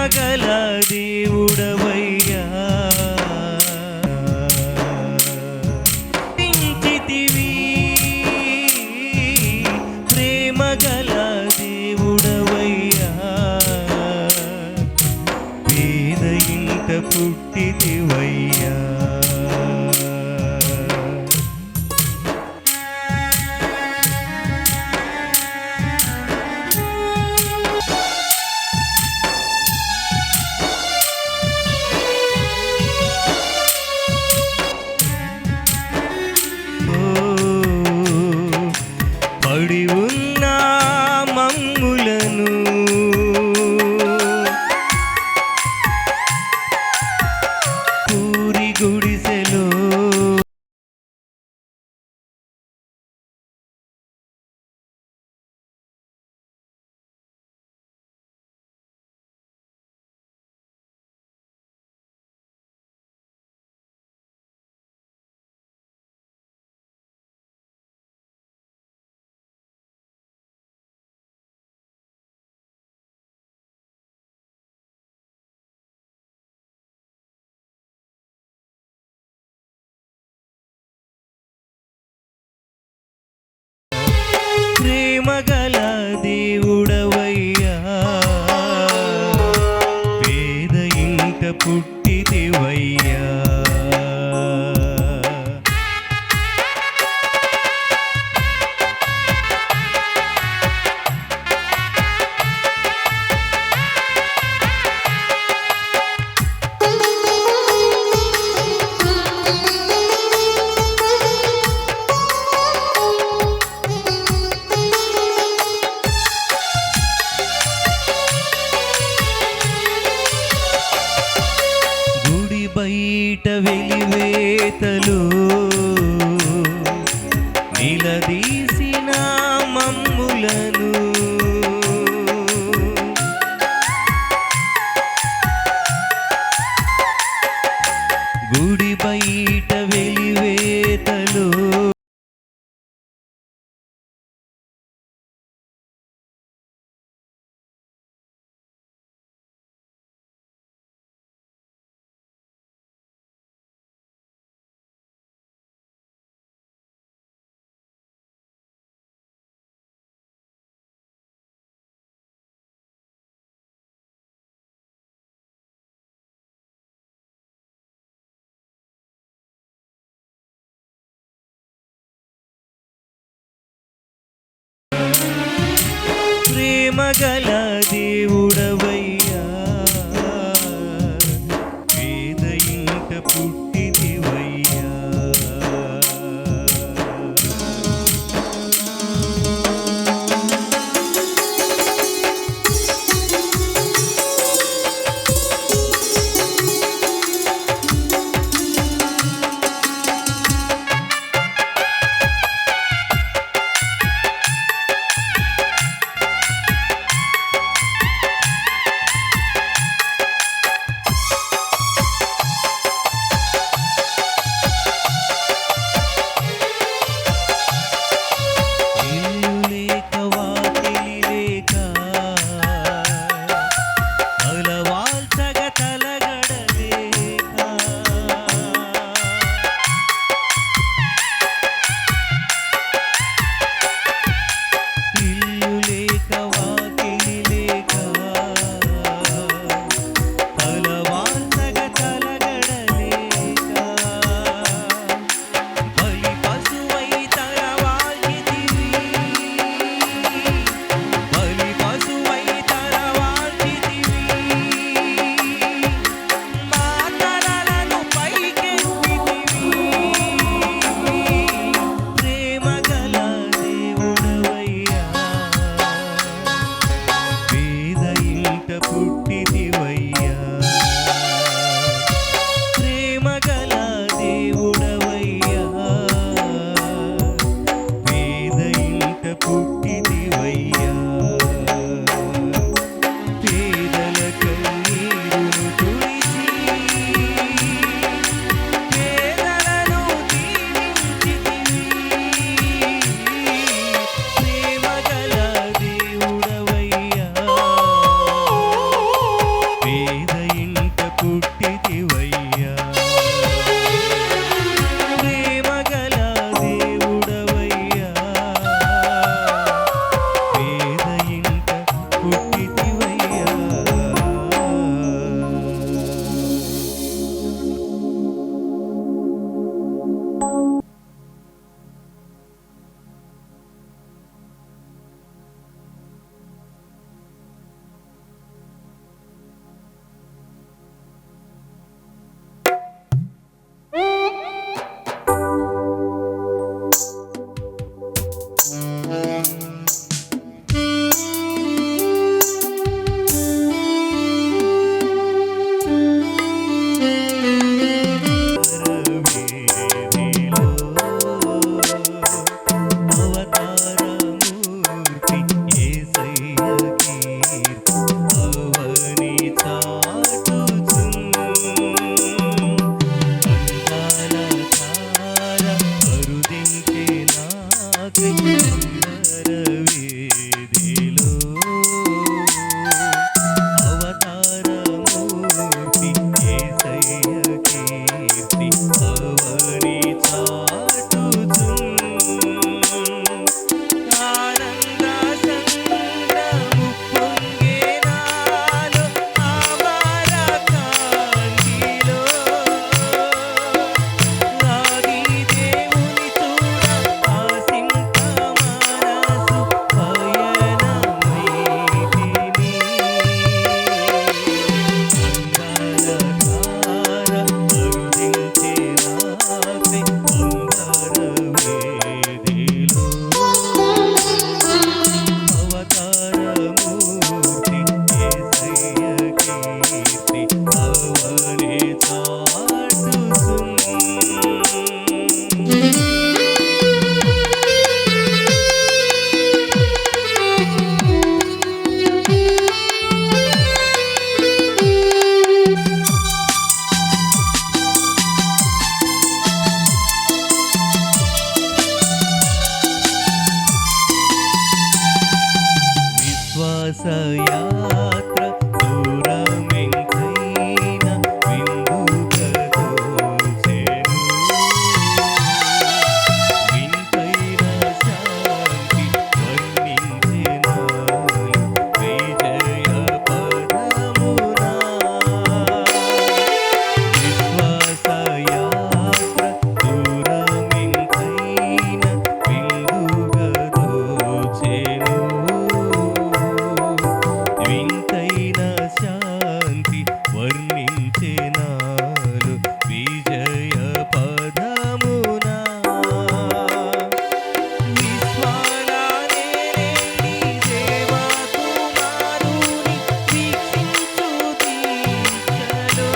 గల దేవుడవయ్యా దించితివి ప్రేమ గల దేవుడవయ్యా పేద ఇంట పుట్టితివయ్యా పడి ఉన్న మమ్ములను పూరి గుడిసెలో ప్రేమగల దేవుడవయ్యా పేద ఇంట పుట్టితివయ్యా బయట వెలివేతలు నిలదీసిన మమ్ములను గుడి బయట వెలివేతలు ప్రేమగల దేవుడవయ్యా పేద ఇంట పుట్టితివయ్యా వేదిలో అవతారమూర్తి యేసయ్య కీర్తి అవని చాటుచున్ ఆనంద సంద్రము పొంగే నాలో అమర కాంతిలో రాగి దేవుని చూడ ఆసింత మనసు పయనమైతిని అంగారధార అందించే నాకై అంబర వేదిలో అవతారమూర్తి యేసయ్య కీర్తి అవని చాటుచున్ విశ్వాసయాత్ర దూరమెంతైన విందుగదోచెను వింతైన శాంతి వర్ణించెనాలు విజయ పదమునా విశ్వాసయాత్ర దూరమెంతైన విందుగదోచెను వింతైన శాంతి వర్ణించెనాలు విజయ పదమునా విశ్వాలనే నీ దేవకుమారుని వీక్షించు దీక్షలో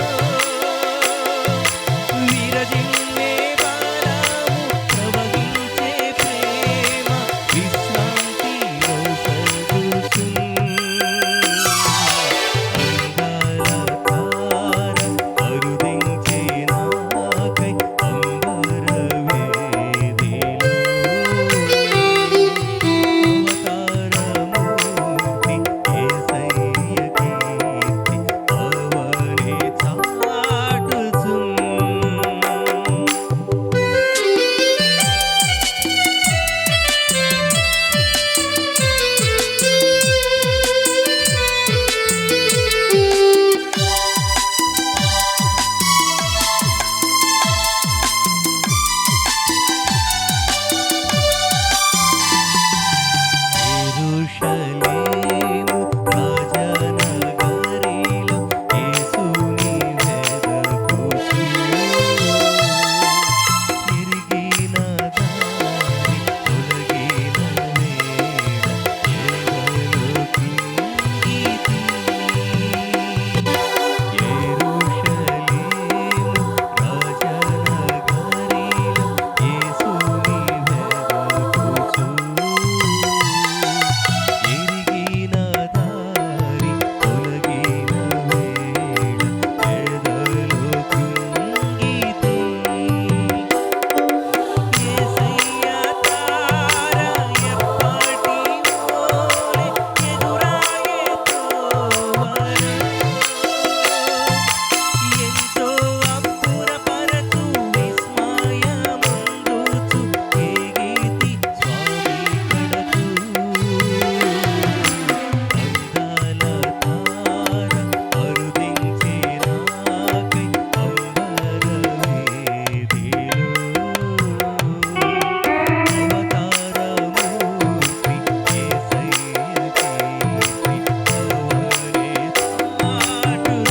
విరజిల్లే బలము ప్రవహించే ప్రేమ విశ్రాంతి నొసగుచున్ అంగారధార అరుదించే నాకై అంబర వేదిలో అవతారమూర్తి యేసయ్య కీర్తి అవని చాటుచున్ యెరూషలేము రాజనగరిలో యేసుని వెదకుచు తిరిగిన దారి తొలగిన వేళ ఎదలు కృంగితి యెరూషలేము రాజనగరిలో యేసుని వెదకుచు ఎరిగిన దారి తొలగిన వేళ ఎదలు కృంగితి యేసయ్య తార ఎప్పటి వోలె ఎదురాయే త్రోవలో ఎంతో అబ్బురపరచు విస్మయముందుచు ఎగితి స్వామి కడకు అందాల తార అరుదించే నాకై అంబర వేదిలో అవతారమూర్తి యేసయ్య కీర్తి అవని చాటుచున్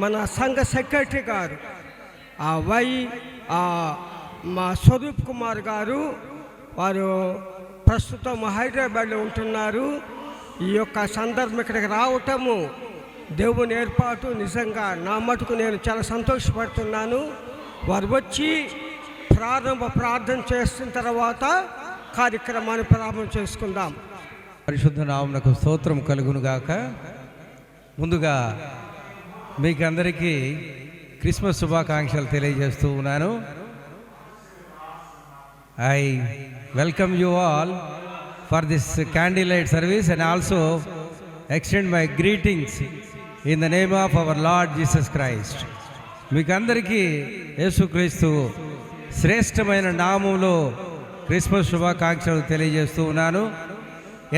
మన సంఘ సెక్రటరీ గారు మా స్వరూప్ కుమార్ గారు వారు ప్రస్తుతం హైదరాబాద్లో ఉంటున్నారు. ఈ యొక్క సందర్భం ఇక్కడికి రావటము దేవుని ఏర్పాటు. నిజంగా నా మటుకు నేను చాలా సంతోషపడుతున్నాను. వారు వచ్చి ప్రార్థన చేసిన తర్వాత కార్యక్రమాన్ని ప్రారంభం చేసుకుందాం. పరిశుద్ధ నామమునకు స్తోత్రం కలుగును గాక. ముందుగా మీకు అందరికీ క్రిస్మస్ శుభాకాంక్షలు తెలియజేస్తూ ఉన్నాను. I welcome you all for this candle light service and also extend my greetings in the name of our Lord Jesus Christ. మీకు అందరికీ యేసుక్రీస్తు శ్రేష్టమైన నామంలో క్రిస్మస్ శుభాకాంక్షలు తెలియజేస్తూ ఉన్నాను.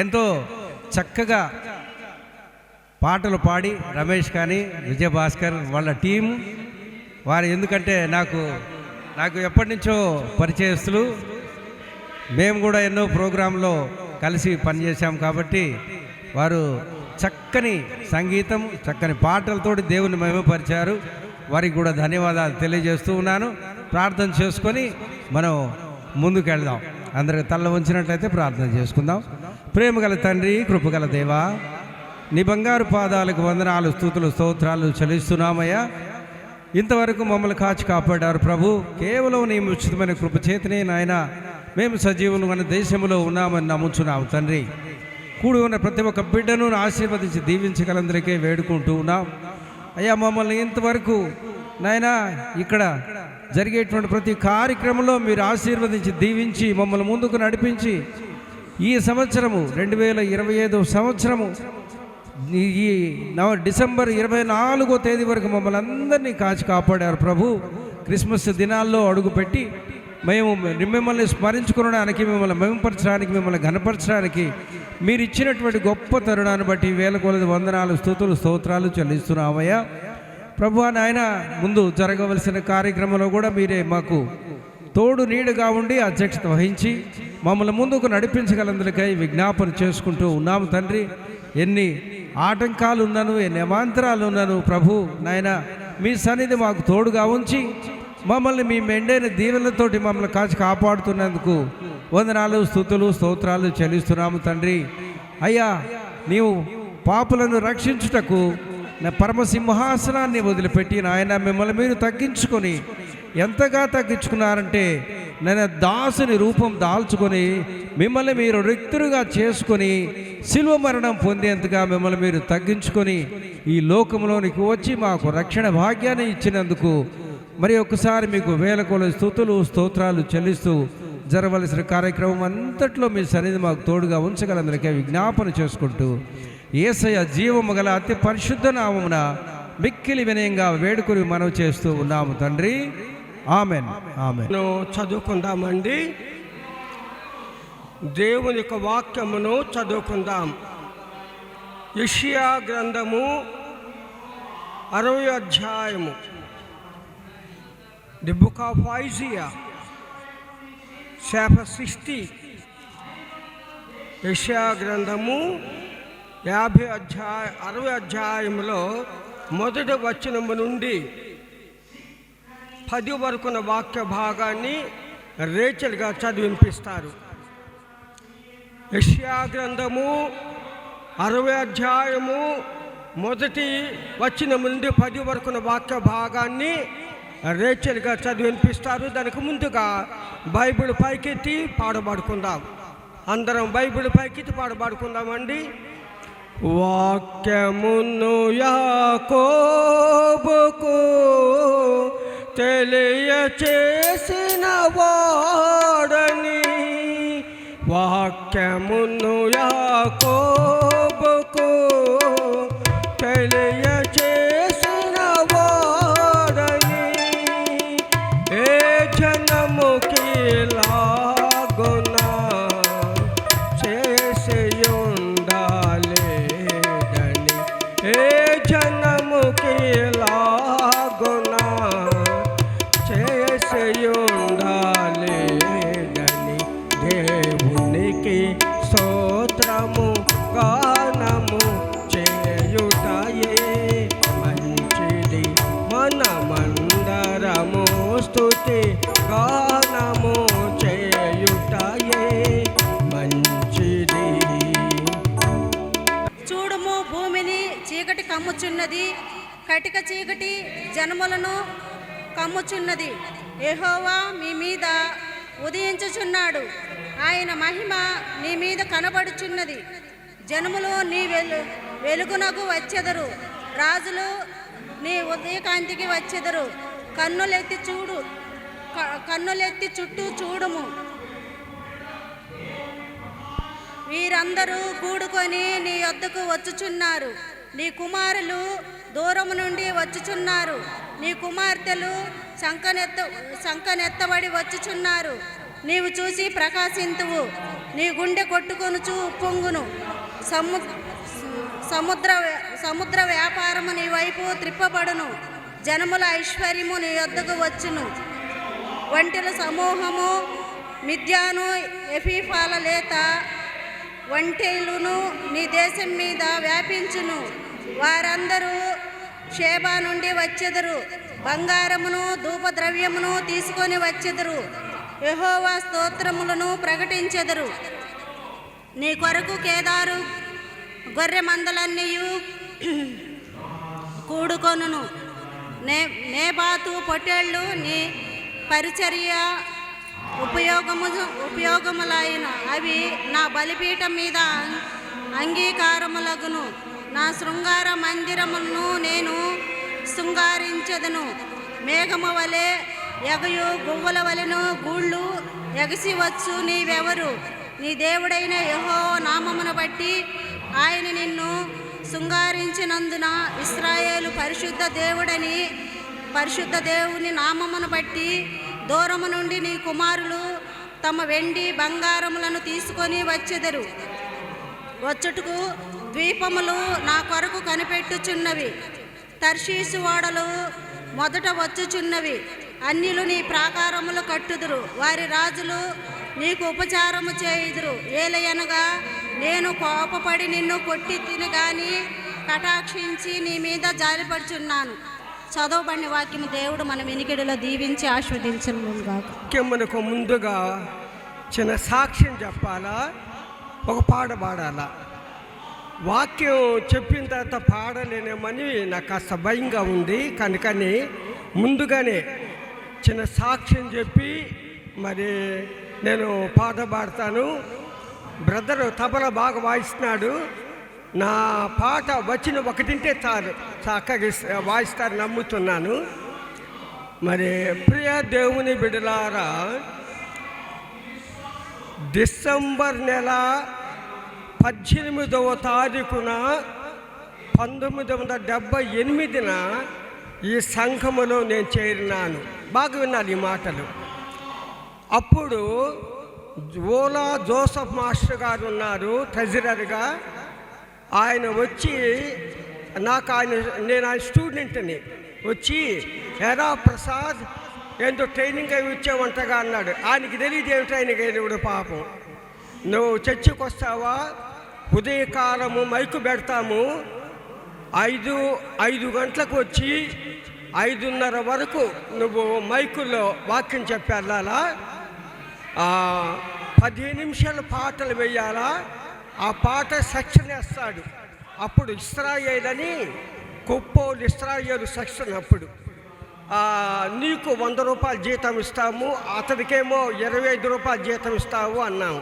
ఎంతో చక్కగా పాటలు పాడి రమేష్ కానీ విజయభాస్కర్ వాళ్ళ టీం వారు, ఎందుకంటే నాకు ఎప్పటి నుంచో పరిచయస్తులు, మేము కూడా ఎన్నో ప్రోగ్రాంలో కలిసి పనిచేశాం కాబట్టి వారు చక్కని సంగీతం చక్కని పాటలతోటి దేవుని మహిమపరిచారు. వారికి కూడా ధన్యవాదాలు తెలియజేస్తూ ఉన్నాను. ప్రార్థన చేసుకొని మనం ముందుకు వెళ్దాం. అందరికి తల్ల ఉంచినట్లయితే ప్రార్థన చేసుకుందాం. ప్రేమగల తండ్రి, కృపగల దేవా, నీ బంగారు పాదాలకు వందనాలు, స్తుతులు, స్తోత్రాలు చెల్లిస్తున్నామయ్యా. ఇంతవరకు మమ్మల్ని కాచి కాపాడారు ప్రభు. కేవలం నీ ఉచితమైన కృప చేతనే నాయన మేము సజీవులు మన దేశంలో ఉన్నామని నమ్ముచున్నాము తండ్రి. కూడి ఉన్న ప్రతి ఒక్క బిడ్డను ఆశీర్వదించి దీవించగలందరికీ వేడుకుంటూ ఉన్నాం అయ్యా. మమ్మల్ని ఇంతవరకు నాయన ఇక్కడ జరిగేటువంటి ప్రతి కార్యక్రమంలో మీరు ఆశీర్వదించి దీవించి మమ్మల్ని ముందుకు నడిపించి ఈ సంవత్సరము 2025 సంవత్సరము ఈ డిసెంబర్ 24వ తేదీ వరకు మమ్మల్ని అందరినీ కాచి కాపాడారు ప్రభు. క్రిస్మస్ దినాల్లో అడుగుపెట్టి మేము మిమ్మల్ని స్మరించుకోవడానికి, మిమ్మల్ని మేంపరచడానికి, మిమ్మల్ని ఘనపరచడానికి మీరు ఇచ్చినటువంటి గొప్ప తరుణాన్ని బట్టి వేల కొలది వందనాలు, స్తుతులు, స్తోత్రాలు చెల్లిస్తున్నామయ్యా ప్రభు. నాయన ముందు జరగవలసిన కార్యక్రమంలో కూడా మీరే మాకు తోడు నీడగా ఉండి అధ్యక్షత వహించి మమ్మల్ని ముందుకు నడిపించగలందరికై విజ్ఞాపన చేసుకుంటూ ఉన్నాము తండ్రి. ఎన్ని ఆటంకాలు ఉన్నను, ఎన్ని అవాంతరాలు ఉన్నను ప్రభు నాయన మీ సన్నిధి మాకు తోడుగా ఉంచి మమ్మల్ని మీ మెండైన దీవెనలతోటి మమ్మల్ని కాచి కాపాడుతున్నందుకు వందనాలు, స్తుతులు, స్తోత్రాలు చెల్లిస్తున్నాము తండ్రి. అయ్యా, నీవు పాపులను రక్షించుటకు నా పరమసింహాసనాన్ని వదిలిపెట్టి నాయన మిమ్మల్ని మీరు తగ్గించుకొని, ఎంతగా తగ్గించుకున్నారంటే నేను దాసుని రూపం దాల్చుకొని మిమ్మల్ని మీరు రిక్తులుగా చేసుకొని శిలువ మరణం పొందేంతగా మిమ్మల్ని మీరు తగ్గించుకొని ఈ లోకంలోనికి వచ్చి మాకు రక్షణ భాగ్యాన్ని ఇచ్చినందుకు మరి ఒక్కసారి మీకు వేల కొలది స్తుతులు, స్తోత్రాలు చెల్లిస్తూ జరగవలసిన కార్యక్రమం అంతట్లో మీ సన్నిధి మాకు తోడుగా ఉంచగలందరికీ విజ్ఞాపన చేసుకుంటూ యేసయ్య జీవము గల అతి పరిశుద్ధ నామమున మిక్కిలి వినయంగా వేడుకొని మనవి చేస్తూ ఉన్నాము తండ్రి. ఆమెన్, ఆమెన్. చదువుకుందామండి. దేవుని యొక్క వాక్యమును చదువుకుందాం. యెషయా గ్రంథము 60వ అధ్యాయము, the book of Isaiah chapter 60. Yeshaya గ్రంథము 60వ అధ్యాయంలో మొదటి వచనము నుండి 10 వరకున్న వాక్య భాగాన్ని రేచల్గా చదివింపిస్తారు. యెషయా గ్రంథము 60వ అధ్యాయము మొదటి వచనము నుండి 10 వరకున్న వాక్య భాగాన్ని రేచల్గా చదివినిపిస్తారు. దానికి ముందుగా బైబిల్ పైకెత్తి పాడబడుకుందాం. అందరం బైబిల్ పైకెత్తి పాడబడుకుందామండి. వాక్యమును యాకోబుకు తెలియచేసిన వాడని, వాక్యమును యాకోబుకు తెలియచేసిన వాడని, ఏ జనముకి లాగునా చేసేయుండాలేదని, ఏ జనముకి లాగునా చేసేయుండాలేదని, దేవునికి స్తోత్రము గానము చేయుటయే మంచిది, మనమందరము స్తుతి గానము చేయుటయే మంచిది. చూడుము, భూమిని చీకటి కమ్ముచున్నది, కటిక చీకటి జనములను కమ్ముచున్నది. యెహోవా మీ మీద ఉదయించుచున్నాడు, ఆయన మహిమ నీ మీద కనబడుచున్నది. జనములు నీ వెలుగునకు వచ్చెదరు, రాజులు నీ ఉదయకాంతికి వచ్చెదరు. కన్నులెత్తి చుట్టూ చూడుము, వీరందరూ కూడుకొని నీ యొద్దకు వచ్చుచున్నారు. నీ కుమారులు దూరము నుండి వచ్చుచున్నారు, నీ కుమార్తెలు సంకనెత్తబడి వచ్చుచున్నారు. నీవు చూసి ప్రకాశింతువు, నీ గుండె కొట్టుకొనుచు ఉప్పొంగును. సముద్ర వ్యాపారము నీ వైపు త్రిప్పబడును. జనముల ఐశ్వర్యము నీ యొద్దకు వచ్చును. ఒంటెల సమూహము మిద్యాను ఎఫీఫాల లేత ఒంటెలును నీ దేశం మీద వ్యాపించును. వారందరూ షేబా నుండి వచ్చెదరు, బంగారమును ధూపద్రవ్యమును తీసుకొని వచ్చెదరు. యెహోవా స్తోత్రములను ప్రకటించెదరు. నీ కొరకు కేదారు గొర్రె మందలన్నీయు కూడుకొనును. నేబాతు పొట్టేళ్ళు నీ పరిచర్య ఉపయోగములైన అవి నా బలిపీఠం మీద అంగీకారములగును. నా శృంగార మందిరమును నేను శృంగారించెదను. మేఘము వలె ఎగయు గువ్వల వలెను గూళ్ళు ఎగసి వచ్చు. నీవెవరు? నీ దేవుడైన యెహోవా నామమును బట్టి ఆయన నిన్ను శృంగారించినందున ఇశ్రాయేలు పరిశుద్ధ దేవుని నామమును బట్టి దూరము నుండి నీ కుమారులు తమ వెండి బంగారములను తీసుకొని వచ్చెదరు. వచ్చుటకు ద్వీపములు నా కొరకు కనిపెట్టుచున్నవి. తర్షీసు ఓడలు మొదట వచ్చుచున్నవి. అన్యులు నీ ప్రాకారములు కట్టుదురు, వారి రాజులు నీకు ఉపచారము చేయుదురు. ఏలయనగా నేను కోపపడి నిన్ను కొట్టి తిని గాని కటాక్షించి నీ మీద జాలిపడుచున్నాను. చదవబడిన వాక్యము దేవుడు మన వినికిడిలో దీవించి ఆస్వాదించను గాక. మనకు ముందుగా చిన్న సాక్ష్యం చెప్పాలా, ఒక పాట పాడాలా. వాక్యం చెప్పిన తర్వాత పాడలేనేమని నాకు కాస్త భయంగా ఉంది. కనుకని ముందుగానే చిన్న సాక్ష్యం చెప్పి మరి నేను పాట పాడతాను. బ్రదరు తబలా బాగా వాయిస్తున్నాడు. నా పాట వచ్చిన ఒకటింటే చాలు, చక్కగా వాయిస్తారు నమ్ముతున్నాను. మరి ప్రియ దేవుని బిడ్డలారా, డిసెంబర్ నెల 18వ తారీఖున 1978న ఈ సంఘములో నేను చేరినాను. బాగా విన్నాను ఈ మాటలు. అప్పుడు ఓలా జోసఫ్ మాస్టర్ గారు ఉన్నారు ట్రెజరర్గా. ఆయన వచ్చి నేను ఆయన స్టూడెంట్ని వచ్చి, ఎరా ప్రసాద్ ఏంటో ట్రైనింగ్ అవి ఇచ్చావంటగా అన్నాడు. ఆయనకి తెలియదు ఏమి ట్రైనింగ్ అయినప్పుడు. పాపం, నువ్వు చర్చికి వస్తావా, ఉదయకాలము మైకు పెడతాము, 5 గంటలకు వచ్చి 5:30 వరకు నువ్వు మైకుల్లో వాక్యం చెప్పాలా, 15 నిమిషాలు పాటలు వేయాలా, ఆ పాట సెక్షన్ వేస్తాడు. అప్పుడు ఇశ్రాయేల్ అని కొప్పోలు ఇశ్రాయేలు సెక్షన్. అప్పుడు నీకు 100 రూపాయలు జీతం ఇస్తాము, అతడికేమో 25 రూపాయలు జీతం ఇస్తావు అన్నాము.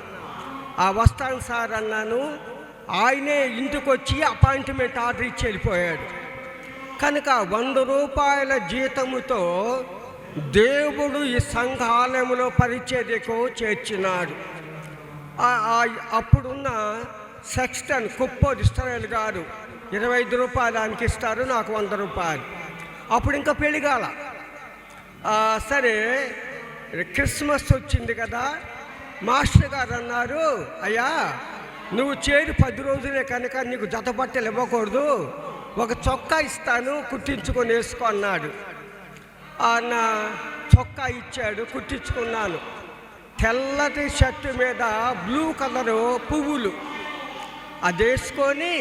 వస్తాను సార్ అన్నాను. ఆయనే ఇంటికి వచ్చి అపాయింట్మెంట్ ఆర్డర్ ఇచ్చి వెళ్ళిపోయాడు. కనుక 100 రూపాయల జీతముతో దేవుడు ఈ సంఘాలయంలో పరిచర్యకు చేర్చినాడు. అప్పుడున్న సెక్స్టన్ కొప్పోలు ఇశ్రాయేల్ గారు 25 రూపాయలు ఆయనకి ఇస్తారు, నాకు 100 రూపాయలు. అప్పుడు ఇంకా పెళ్ళిగాల. సరే, క్రిస్మస్ వచ్చింది కదా. మాస్టర్ గారు అన్నారు, అయ్యా నువ్వు చేరి 10 రోజులే కనుక నీకు జత బట్టలు ఇవ్వకూడదు, ఒక చొక్కా ఇస్తాను కుట్టించుకొని వేసుకో అన్నాడు. నా చొక్కా ఇచ్చాడు, కుట్టించుకున్నాను. తెల్లటి షర్టు మీద బ్లూ కలరు పువ్వులు అది వేసుకొని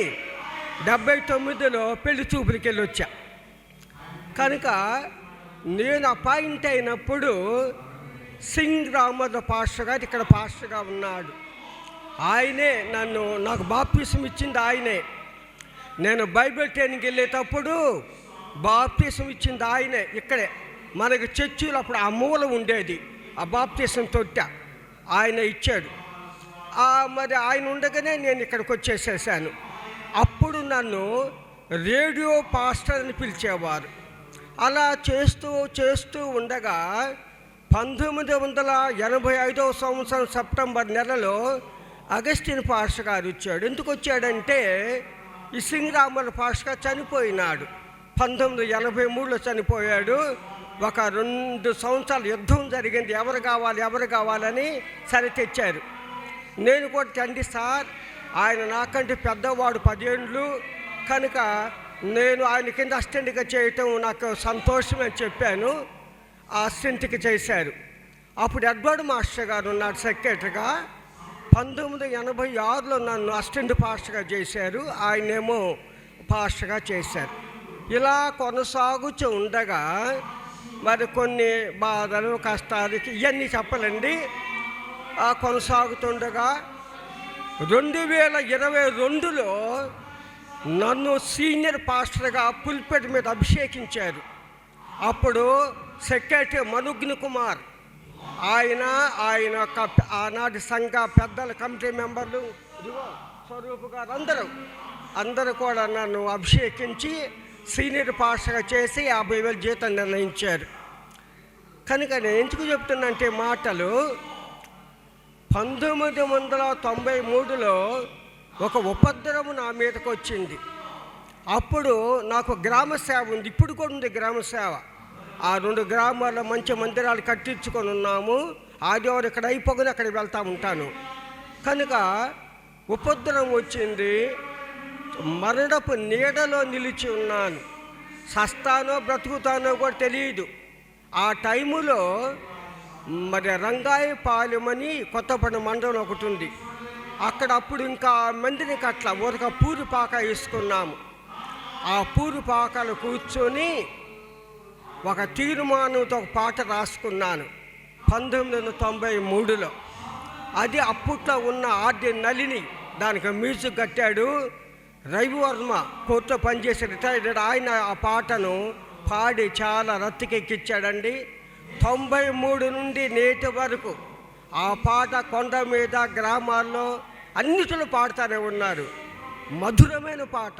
79లో పెళ్లి చూపులకి వెళ్ళి వచ్చా. కనుక నేను అపాయింట్ అయినప్పుడు సింగ్ రామద పాస్టర్ గారు ఇక్కడ పాస్టర్గా ఉన్నాడు. ఆయనే నాకు బాప్తిసం ఇచ్చింది ఆయనే. నేను బైబిల్ ట్రైనింగ్కి వెళ్ళేటప్పుడు బాప్తిసం ఇచ్చింది ఆయనే. ఇక్కడే మనకి చర్చిలో అప్పుడు ఆ మూల ఉండేది, ఆ బాప్తీసం తొట్టె ఆయన ఇచ్చాడు. మరి ఆయన ఉండగానే నేను ఇక్కడికి వచ్చేసేసాను. అప్పుడు నన్ను రేడియో పాస్టర్ అని పిలిచేవారు. అలా చేస్తూ ఉండగా 1985 సంవత్సరం సెప్టెంబర్ నెలలో అగస్టిన్ పాస్టర్ గారు వచ్చాడు. ఎందుకు వచ్చాడంటే ఈ సింగరామల పాస్టర్ గారు చనిపోయినాడు. 1983లో చనిపోయాడు. ఒక 2 సంవత్సరాలు యుద్ధం జరిగింది, ఎవరు కావాలని సరే తెచ్చారు. నేను కూడా తండ్రి సార్, ఆయన నాకంటే పెద్దవాడు 10 ఏళ్ళు కనుక నేను ఆయన కింద అసిస్టెంట్గా చేయటం నాకు సంతోషం అని చెప్పాను. ఆ అసిస్టెంట్కి చేశారు. అప్పుడు ఎడ్వర్డ్ మాస్టర్ గారు ఉన్నాడు సెక్రటరీగా. 1986లో నన్ను అసిస్టెంట్ పాస్టర్గా చేశారు, ఆయనేమో పాస్టర్గా చేశారు. ఇలా కొనసాగుతూ ఉండగా మరి కొన్ని బాధలు కష్టాలకి ఇవన్నీ చెప్పలండి. కొనసాగుతుండగా 2022లో నన్ను సీనియర్ పాస్టర్గా పుల్పెట్ మీద అభిషేకించారు. అప్పుడు సెక్రటరీ మనుగ్ని కుమార్ ఆయన ఆనాటి సంఘ పెద్దల కమిటీ మెంబర్లు స్వరూపు గారు అందరూ కూడా నన్ను అభిషేకించి సీనియర్ పాస్టర్గా చేసి 50,000 జీతం నిర్ణయించారు. కనుక నేను ఎందుకు చెప్తున్నంటే మాటలు 1993లో ఒక ఉపద్రవం నా మీదకి వచ్చింది. అప్పుడు నాకు గ్రామ సేవ ఉంది, ఇప్పుడు కూడా ఉంది గ్రామ సేవ. ఆ 2 గ్రామాల్లో మంచి మందిరాలు కట్టించుకొని ఉన్నాము. ఆదివారం ఇక్కడ అయిపోగానే అక్కడికి వెళ్తూ ఉంటాను. కనుక ఉపద్రవం వచ్చింది. మరణపు నీడలో నిలిచి ఉన్నాను. సస్తానో బ్రతుకుతానో కూడా తెలియదు. ఆ టైములో మరి రంగాయపాలెమని కొత్తపల్లి మండలం ఒకటి ఉంది. అక్కడ అప్పుడు ఇంకా మందిని కట్ల ఒక పూరి పాక వేసుకున్నాము. ఆ పూరి పాకలు కూర్చొని ఒక తీర్మానంతో ఒక పాట రాసుకున్నాను 1993లో. అది అప్పట్లో ఉన్న ఆర్డి నలిని దానికి మ్యూజిక్ కట్టాడు. రవివర్మ కోర్టులో పనిచేసి రిటైర్డ్ ఆయన ఆ పాటను పాడి చాలా రత్తికెక్కించాడండి. 93 నుండి నేటి వరకు ఆ పాట కొండ మీద గ్రామాల్లో అన్నిటిలో పాడుతూనే ఉన్నారు. మధురమైన పాట.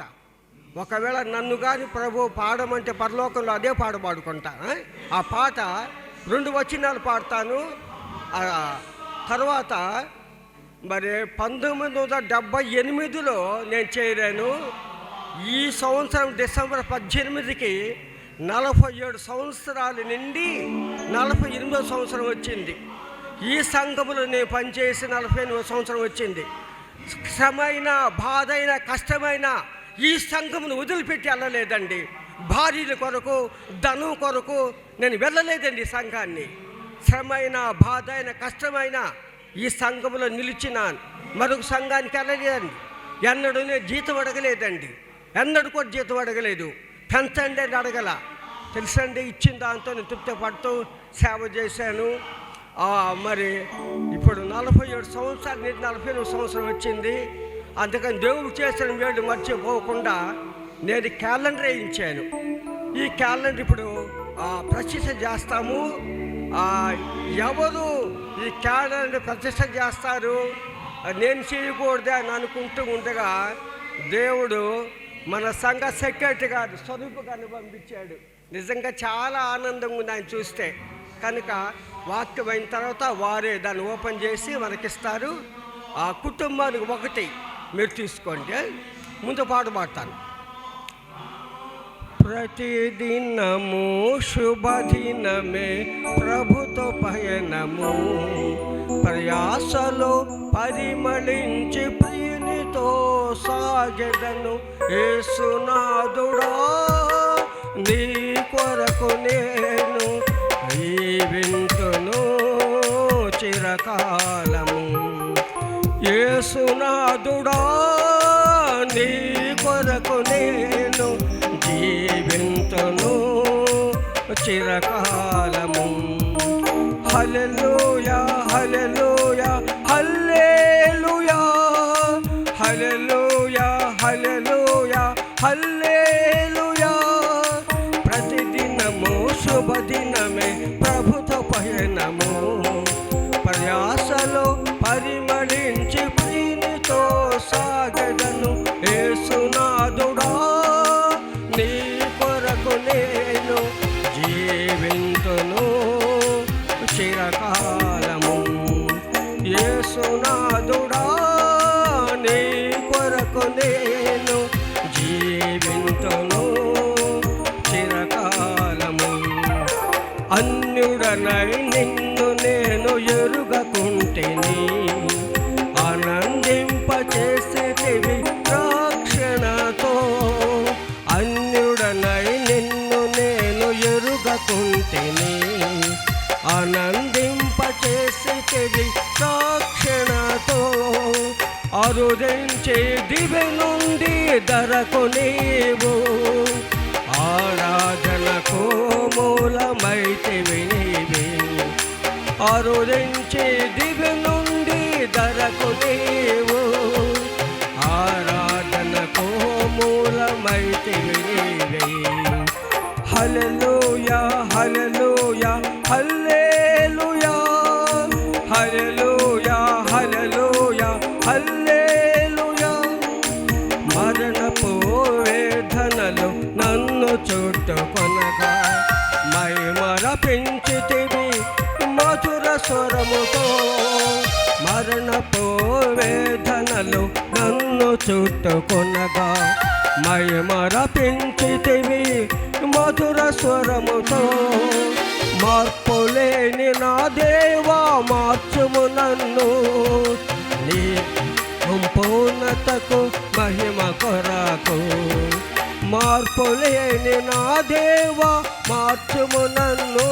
ఒకవేళ నన్ను కానీ ప్రభు పాడమంటే పరలోకంలో అదే పాట పాడుకుంటా. ఆ పాట 2 వచనాలు పాడతాను. తర్వాత మరి 1978లో నేను చేరాను. ఈ సంవత్సరం డిసెంబర్ 18కి 47 సంవత్సరాలు నిండి 48వ సంవత్సరం వచ్చింది. ఈ సంఘములో నేను పనిచేసి 48వ సంవత్సరం వచ్చింది. శ్రమైన, బాధైన, కష్టమైన ఈ సంఘమును వదిలిపెట్టి వెళ్ళలేదండి. భార్యల కొరకు, ధనం కొరకు నేను వెళ్ళలేదండి. ఈ సంఘాన్ని శ్రమైన, బాధైన, కష్టమైన ఈ సంఘములో నిలిచినాను. మరొక సంఘానికి వెళ్ళలేదండి. ఎన్నడూ నేను జీతం అడగలేదండి. ఎన్నడూ కూడా జీతం అడగలేదు. పెంచండి అని అడగల. తెలుసండి, ఇచ్చిన దాంతో నేను తృప్తి పడుతూ సేవ చేశాను. మరి ఇప్పుడు 47 సంవత్సరాలు నుండి 48వ సంవత్సరం వచ్చింది. అందుకని దేవుడు చేసిన వేడు మర్చిపోకుండా నేను క్యాలెండర్ వేయించాను. ఈ క్యాలెండర్ ఇప్పుడు ప్రతిష్ఠ చేస్తాము. ఎవరు ఈ క్యాలెండర్ ప్రతిష్ఠ చేస్తారు, నేను చేయకూడదు అని అనుకుంటూ ఉండగా దేవుడు మన సంఘ సెక్రటరీ గారు స్వరూపు గారిని పంపించాడు. నిజంగా చాలా ఆనందంగా ఉంది ఆయన చూస్తే. కనుక వాక్యం అయిన తర్వాత వారే దాన్ని ఓపెన్ చేసి మనకిస్తారు. ఆ కుటుంబానికి ఒకటి మీరు తీసుకోండి. ముందు పాట పాడతాను. ప్రతిదినము శుభదినమే ప్రభుతో పయనము, ప్రయాసలో పరిమళించి ప్రియునితో సాగెదను. యేసునాథుడా నీ కొరకు నేను జీవింతును చిరకాలము. యేసునాథుడా నీ కొరకు నేను జీవింతును చిరకాలము. హల్లెలూయా హల్లెలూయా హల్లెలూయా హల్లెలూయా హల్లెలూయా హల్లెలూయా. ప్రతిదినము శుభదినమే ప్రభుతో పయనము, ప్రయాసలో పరిమళించి ప్రీతితో సాగదను. యేసునాథుడా నీ కొరకు నేను జీవింతును చిరకాలము. యేసునాథుడా నీ కొరకు నేను జీవింతును చిరకాలము. అన్యుడనై నిన్ను నేను ఎరుగకుంటేని, ఆనందింపచేసేటివి రక్షణతో. అన్యుడనై నిన్ను నేను ఎరుగకుంటేని, ఆనందింపచేసేటివి రక్షణతో. అరుదించే దివ్య నుండి ధరకు నీవు, ఆరాధనకు మూలమైతివి నీవే. అరుదించే దివ్య నుండి ధరకు నీవు, ఆరాధనకు మూలమైతివి నీవే. హల్లెలూయా హల్లెలూయా హల్లెలూయా హల్లెలూయా హల్లెలూయా హల్లెలూయా. మరణపు వేదనలు నన్ను చుట్టుకొనగా మైమరపించితివి మధుర స్వరముతో. మరణపు వేదనలు నన్ను చుట్టుకొనగా మైమరపించితివి మధుర స్వరముతో. మార్పులేని నా దేవా మార్చుము నన్ను, నీ సంపూర్ణతకు మహిమ కొరకు. మార్పులేని నా దేవా మార్చుము నన్ను,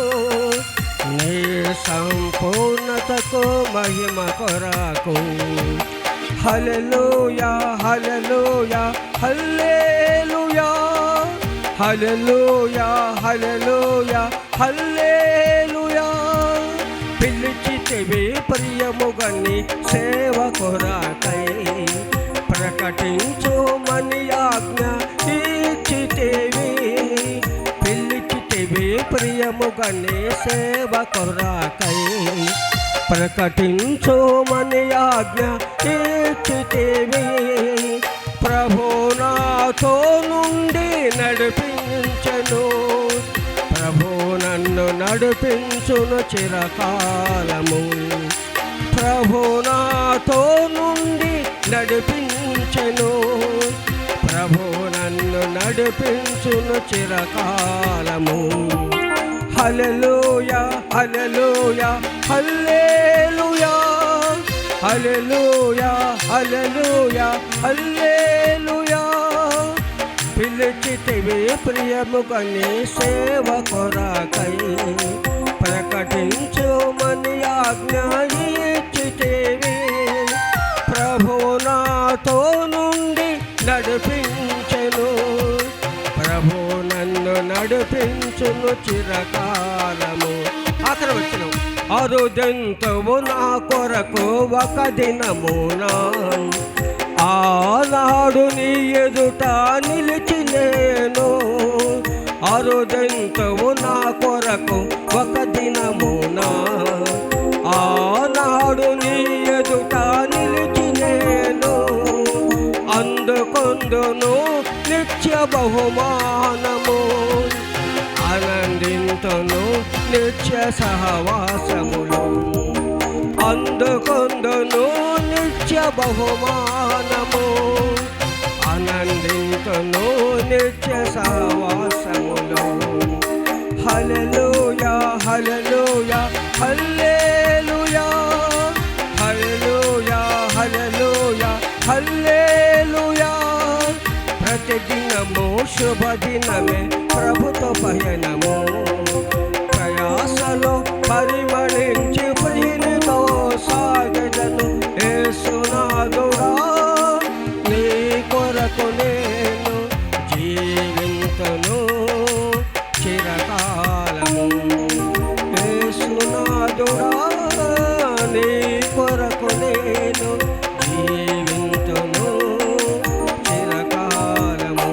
నీ సంపూర్ణతకు మహిమ కొరకు. హల్లెలూయా హల్లెలూయా హల్లెలూయా హల్లెలూయా హల్లెలూయా హల్లెలూయా. పిలిచితివి ప్రియముగని సేవ కొరకై, ప్రకటించుమని ఆజ్ఞ ఇచ్చితివి. పిలిచితివి ప్రియముగని సేవ కొరకై, ప్రకటించుమని ఆజ్ఞ ఇచ్చితివి. ప్రభు నాతో నుండి నడిపించెను, ప్రభు నన్ను నడిపించును చిరకాలము. ప్రభు నాతో నుండి నడిపించెను, ప్రభు నన్ను నడిపించును చిరకాలము. హల్లెలూయా హల్లెలూయా హల్లెలూయా హల్లెలూయా హల్లెలూయా హల్లెలూయా. పిలిచితివి ప్రియముగని సేవ కొరకై, ప్రకటించుమని ఆజ్ఞ ఇచ్చితివి. ప్రభువు నాతో నుండి నడిపించెను, ప్రభు నన్ను నడిపించును చిరకాలము. ఆఖరి వచనం. అరుదెంతవు నా కొరకు ఒక దినమునా, ఆనాడు నీ ఎదుట నిలిచి నేను. అరుదెంతవు నా కొరకు ఒక దినమునా, ఆనాడు నీ ఎదుట నిలిచి నేను. అందుకొందును నిత్య బహుమానము, ఆనందింతును నిత్య సహవాసములు. అందుకొందును నిత్య బహుమానము, ఆనందింతును నిత్య సహవాసములు. హల్లెలూయా హల్లెలూయా హల్లెలూయా హల్లెలూయా హల్లెలూయా హల్లెలూయా. ప్రతిదినము శుభదినమే ప్రభుతో పయనము, ప్రయాసలో పరిమళించి ప్రీతితో సాగదను. యేసునాథుడా నీ కొరకు నేను జీవింతును చిరకాలము. యేసునాథుడా నీ కొరకు నేను జీవింతును చిరకాలము,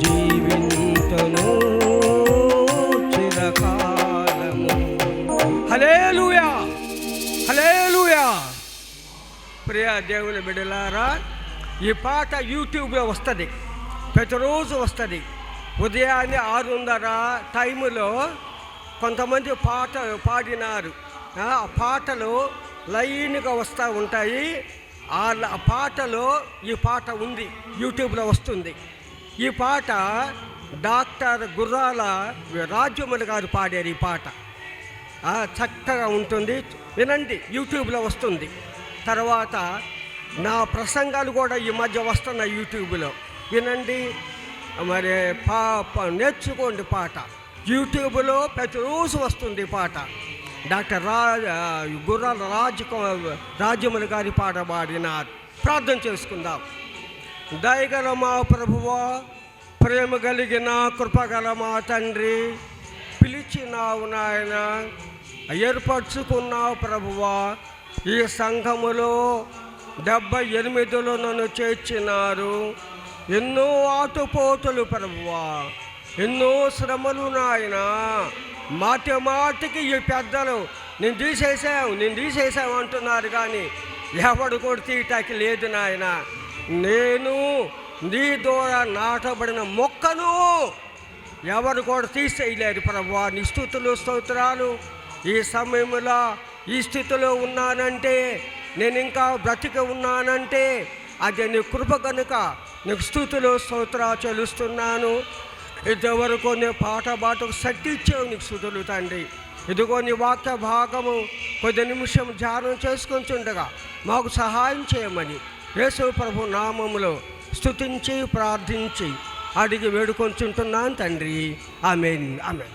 జీవింతును హల్లెలూయా, హల్లెలూయా. ప్రియ దేవుని బిడ్డలారా, ఈ పాట యూట్యూబ్లో వస్తుంది, ప్రతిరోజు వస్తుంది. ఉదయాన్నే 6:30 టైములో కొంతమంది పాట పాడినారు. ఆ పాటలు లైన్గా వస్తూ ఉంటాయి. ఆ పాటలో ఈ పాట ఉంది, యూట్యూబ్లో వస్తుంది. ఈ పాట డాక్టర్ గుర్రాల రాజ్యములు గారు పాడారు. ఈ పాట చక్కగా ఉంటుంది, వినండి, యూట్యూబ్లో వస్తుంది. తర్వాత నా ప్రసంగాలు కూడా ఈ మధ్య వస్తున్నాయి యూట్యూబ్లో, వినండి. మరి నేర్చుకోండి పాట. యూట్యూబ్లో ప్రతిరోజు వస్తుంది పాట. డాక్టర్ గుర్రాల రాజ్యములు గారి పాట పాడినారు. ప్రార్థన చేసుకుందాం. దయగల మా ప్రభువా, ప్రేమ కలిగిన కృపగల మా తండ్రి, పిలిచినావు నాయన, ఏర్పరచుకున్నావు ప్రభువా. ఈ సంఘములో 78లో నన్ను చేర్చినారు. ఎన్నో ఆటుపోటులు ప్రభువా, ఎన్నో శ్రమలు నాయన. మాటికి ఈ పెద్దలు నేను తీసేసావు అంటున్నారు, కానీ ఎవడు కూడా తీయటానికి లేదు నాయన. నేను నీ ద్వారా నాటబడిన మొక్కను ఎవరు కూడా తీసేయలేరు ప్రభువా. నీ స్తుతులు స్తోత్రాలు. ఈ సమయంలో ఈ స్థితిలో ఉన్నానంటే, నేను ఇంకా బ్రతికి ఉన్నానంటే అది నీ కృప కనుక నీకు స్తుతులు స్తోత్రాలు చెల్లిస్తున్నాను. ఇంతవరకు నీ పాటకు శక్తి ఇచ్చావు, నీకు స్తుతులు తండ్రి. ఇదిగో నీ వాక్య భాగము కొద్ది నిమిషం ధ్యానం చేసుకుంటుండగా మాకు సహాయం చేయమని యేసు ప్రభు నామములో స్తుతించి ప్రార్థించి అడిగి వేడుకొంచుంటున్నాను తండ్రి. ఆమేన్, ఆమేన్.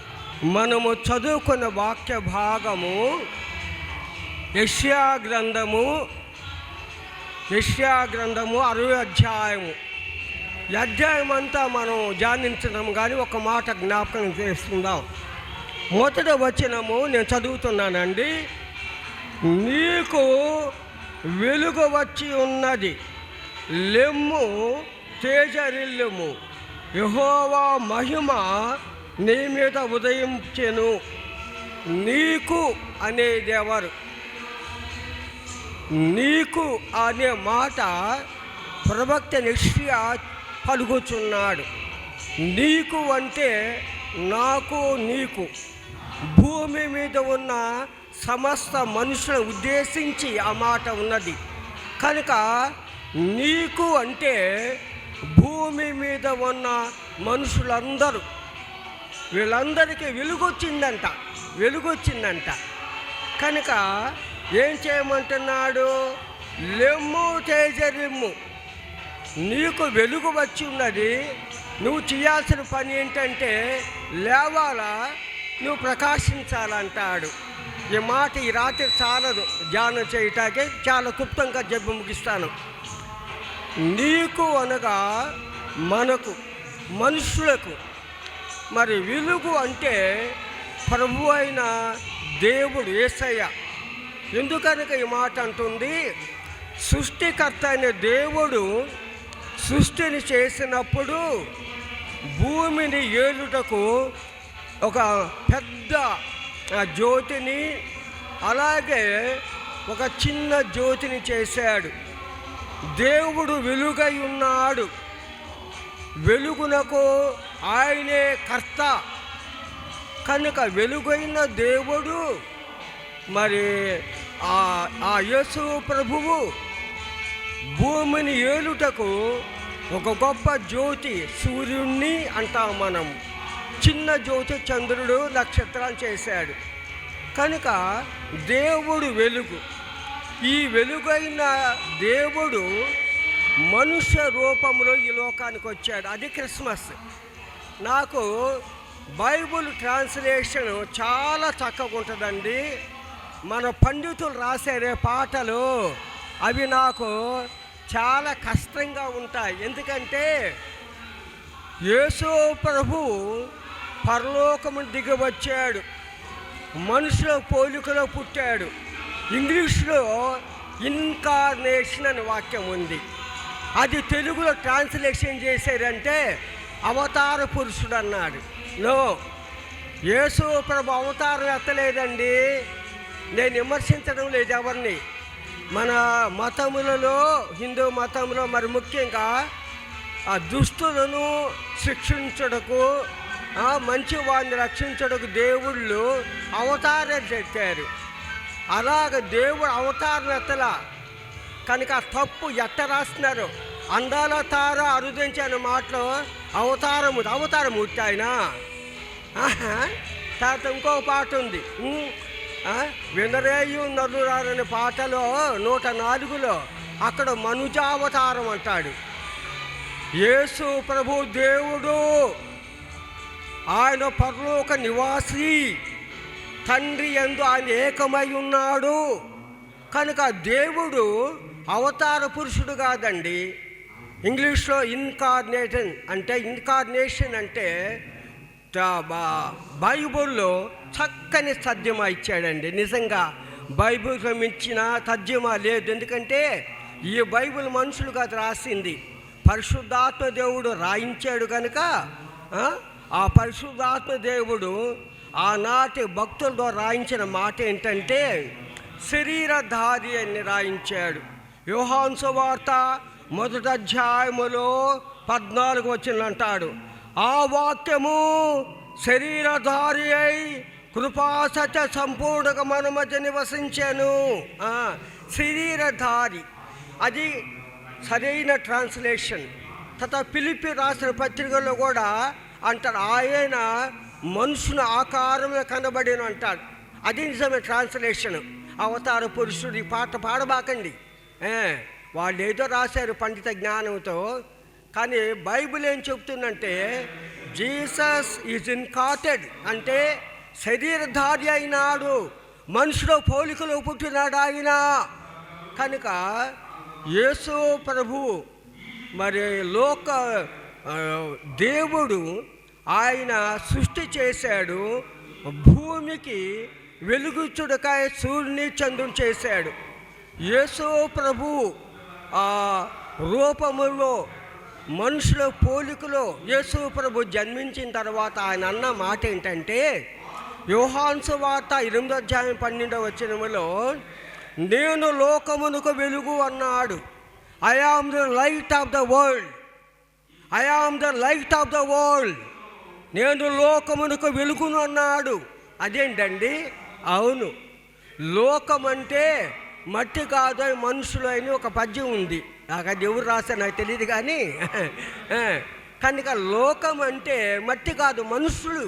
మనము చదువుకున్న వాక్య భాగము యెషయా గ్రంథము 60 అధ్యాయము. ఈ అధ్యాయం అంతా మనం ధ్యానించడం, కానీ ఒక మాట జ్ఞాపకం చేసుకుందాం. మొదటి వచనము నేను చదువుతున్నానండి. నీకు వెలుగు వచ్చి ఉన్నది, లెమ్ము తేజరిల్లుము, యెహోవా మహిమ నీ మీద ఉదయించెను. నీకు అనేది ఎవరు? నీకు అనే మాట ప్రవక్త యెషయా పలుకుచున్నాడు. నీకు అంటే నాకు, నీకు, భూమి మీద ఉన్న సమస్త మనుషులను ఉద్దేశించి ఆ మాట ఉన్నది కనుక నీకు అంటే భూమి మీద ఉన్న మనుషులందరూ, వీళ్ళందరికీ వెలుగొచ్చిందంట. కనుక ఏం చేయమంటున్నాడు? లెమ్ము తేజరిమ్ము, నీకు వెలుగు వచ్చి ఉన్నది. నువ్వు చేయాల్సిన పని ఏంటంటే లేవాలా, నువ్వు ప్రకాశించాలంటాడు. ఈ మాట ఈ రాత్రి చాలదు ధ్యానం చేయటానికి, చాలా క్లుప్తంగా చెప్పి ముగిస్తాను. నీకు అనగా మనకు, మనుషులకు. మరి వెలుగు అంటే ప్రభు అయిన దేవుడు యేసయ్య. ఎందుకనక ఈ మాట అంటుంది? సృష్టికర్త అయిన దేవుడు సృష్టిని చేసినప్పుడు భూమిని ఏలుటకు ఒక పెద్ద జ్యోతిని, అలాగే ఒక చిన్న జ్యోతిని చేశాడు. దేవుడు వెలుగై ఉన్నాడు. వెలుగునకు ఆయనే కర్త కనుక వెలుగైన దేవుడు మరి ఆ యేసు ప్రభువు భూమిని ఏలుటకు ఒక గొప్ప జ్యోతి, సూర్యుణ్ణి అంటాం మనం, చిన్న జ్యోతి చంద్రుడు, నక్షత్రాలు చేశాడు. కనుక దేవుడు వెలుగు. ఈ వెలుగైన దేవుడు మనుష్య రూపంలో ఈ లోకానికి వచ్చాడు. అది క్రిస్మస్. నాకు బైబుల్ ట్రాన్స్లేషన్ చాలా చక్కగా ఉంటుందండి. మన పండితులు రాసే పాటలు అవి నాకు చాలా కష్టంగా ఉంటాయి. ఎందుకంటే యేసు ప్రభువు పరలోకము దిగి వచ్చాడు, మనుషుల పోలికలో పుట్టాడు. ఇంగ్లీష్లో ఇన్కార్నేషన్ అని వాక్యం ఉంది. అది తెలుగులో ట్రాన్స్లేషన్ చేశారంటే అవతార పురుషుడు అన్నాడు. నో, యేసు ప్రభు అవతారం ఎత్తలేదండి. నేను విమర్శించడం లేదు ఎవరిని. మన మతములలో, హిందూ మతంలో మరి ముఖ్యంగా ఆ దుస్తులను శిక్షించుటకు, మంచి వారిని రక్షించుటకు దేవుళ్ళు అవతారం ఎత్తారు. అలాగ దేవుడు అవతారం ఎత్తలా కనుక ఆ తప్పు ఎట్ట రాస్తున్నారు. అందాల తార అరుదించి అనే మాటలో అవతారం ఆయన. తర్వాత ఇంకో పాట ఉంది, వినరేయు నరురారనే పాటలో 104లో అక్కడ మనుజావతారం అంటాడు. యేసు ప్రభు దేవుడు, ఆయన పరలోక నివాసి, తండ్రి యందు ఆయన ఏకమై ఉన్నాడు. కనుక దేవుడు అవతార పురుషుడు కాదండి. ఇంగ్లీష్లో ఇన్కార్నేషన్ అంటే బైబుల్లో చక్కని తర్జమా ఇచ్చాడండి. నిజంగా బైబిల్కి మించిన తర్జమా లేదు. ఎందుకంటే ఈ బైబిల్ మనుషులు కాదు రాసింది, పరిశుద్ధాత్మ దేవుడు రాయించాడు. కనుక ఆ పరిశుద్ధాత్మ దేవుడు ఆనాటి భక్తులతో రాయించిన మాట ఏంటంటే శరీరధారి అని రాయించాడు. యోహాను సువార్త 1వ అధ్యాయములో 14 వచనం అంటాడు, ఆ వాక్యము శరీరధారి అయి కృపాసత్య సంపూర్ణంగా మన మధ్య నివసించాను. శరీరధారి అది సరైన ట్రాన్స్లేషన్. తర్వాత ఫిలిప్పీ రాసిన పత్రికల్లో కూడా అంటాడు, ఆయన మనుషుని ఆకారంలో కనబడిన అంటాడు. అది నిజమే ట్రాన్స్లేషన్. అవతార పురుషుడు. ఈ పాట పాడబాకండి, వాళ్ళు ఏదో రాశారు పండిత జ్ఞానంతో. కానీ బైబిల్ ఏం చెప్తుందంటే జీసస్ ఈజ్ ఇన్కార్టెడ్ అంటే శరీరధారి అయినాడు, మనుషుడు పోలికలో పుట్టినాడు ఆయన. కనుక యేసు ప్రభు మరి దేవుడు ఆయన సృష్టి చేశాడు. భూమికి వెలుగుచుడకాయ సూర్యుని చంద్రుని చేశాడు. యేసు ప్రభు ఆ రూపములో మనుషుల పోలికలో యేసు ప్రభు జన్మించిన తర్వాత ఆయన అన్న మాట ఏంటంటే యోహాను సువార్త 8వ అధ్యాయం 12వ వచనములో నేను లోకమునకు వెలుగు అన్నాడు. I am the light of the world, I am the light of the world. నేను లోకమునకు వెలుగును అన్నాడు. అదేంటండి? అవును, లోకం అంటే మట్టి కాదు మనుషులు అని ఒక పద్యం ఉంది. నాకు అది ఎవరు రాశారు నాకు తెలియదు. కానీ కనుక లోకం అంటే మట్టి కాదు మనుషులు.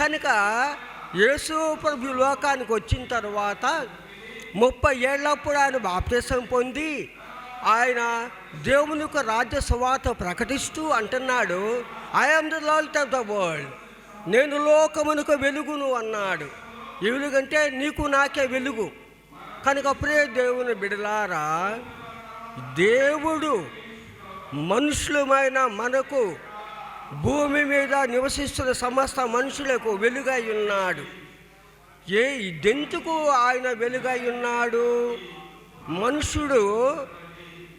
కనుక యేసు ప్రభు లోకానికి వచ్చిన తర్వాత 30 ఏళ్ళప్పుడు ఆయన బాప్తిసం పొంది ఆయన దేవుని యొక్క రాజ్య సువార్త ప్రకటిస్తూ అంటున్నాడు, I am the light of the world, నేను లోకమునకు వెలుగును అన్నాడు. వెలుగంటే నీకు నాకే వెలుగు. కనుక ప్రియ దేవుని బిడలారా, దేవుడు మనుషులమైన మనకు భూమి మీద నివసిస్తున్న సమస్త మనుషులకు వెలుగై ఉన్నాడు. ఇదెందుకు ఆయన వెలుగై ఉన్నాడు? మనుషుడు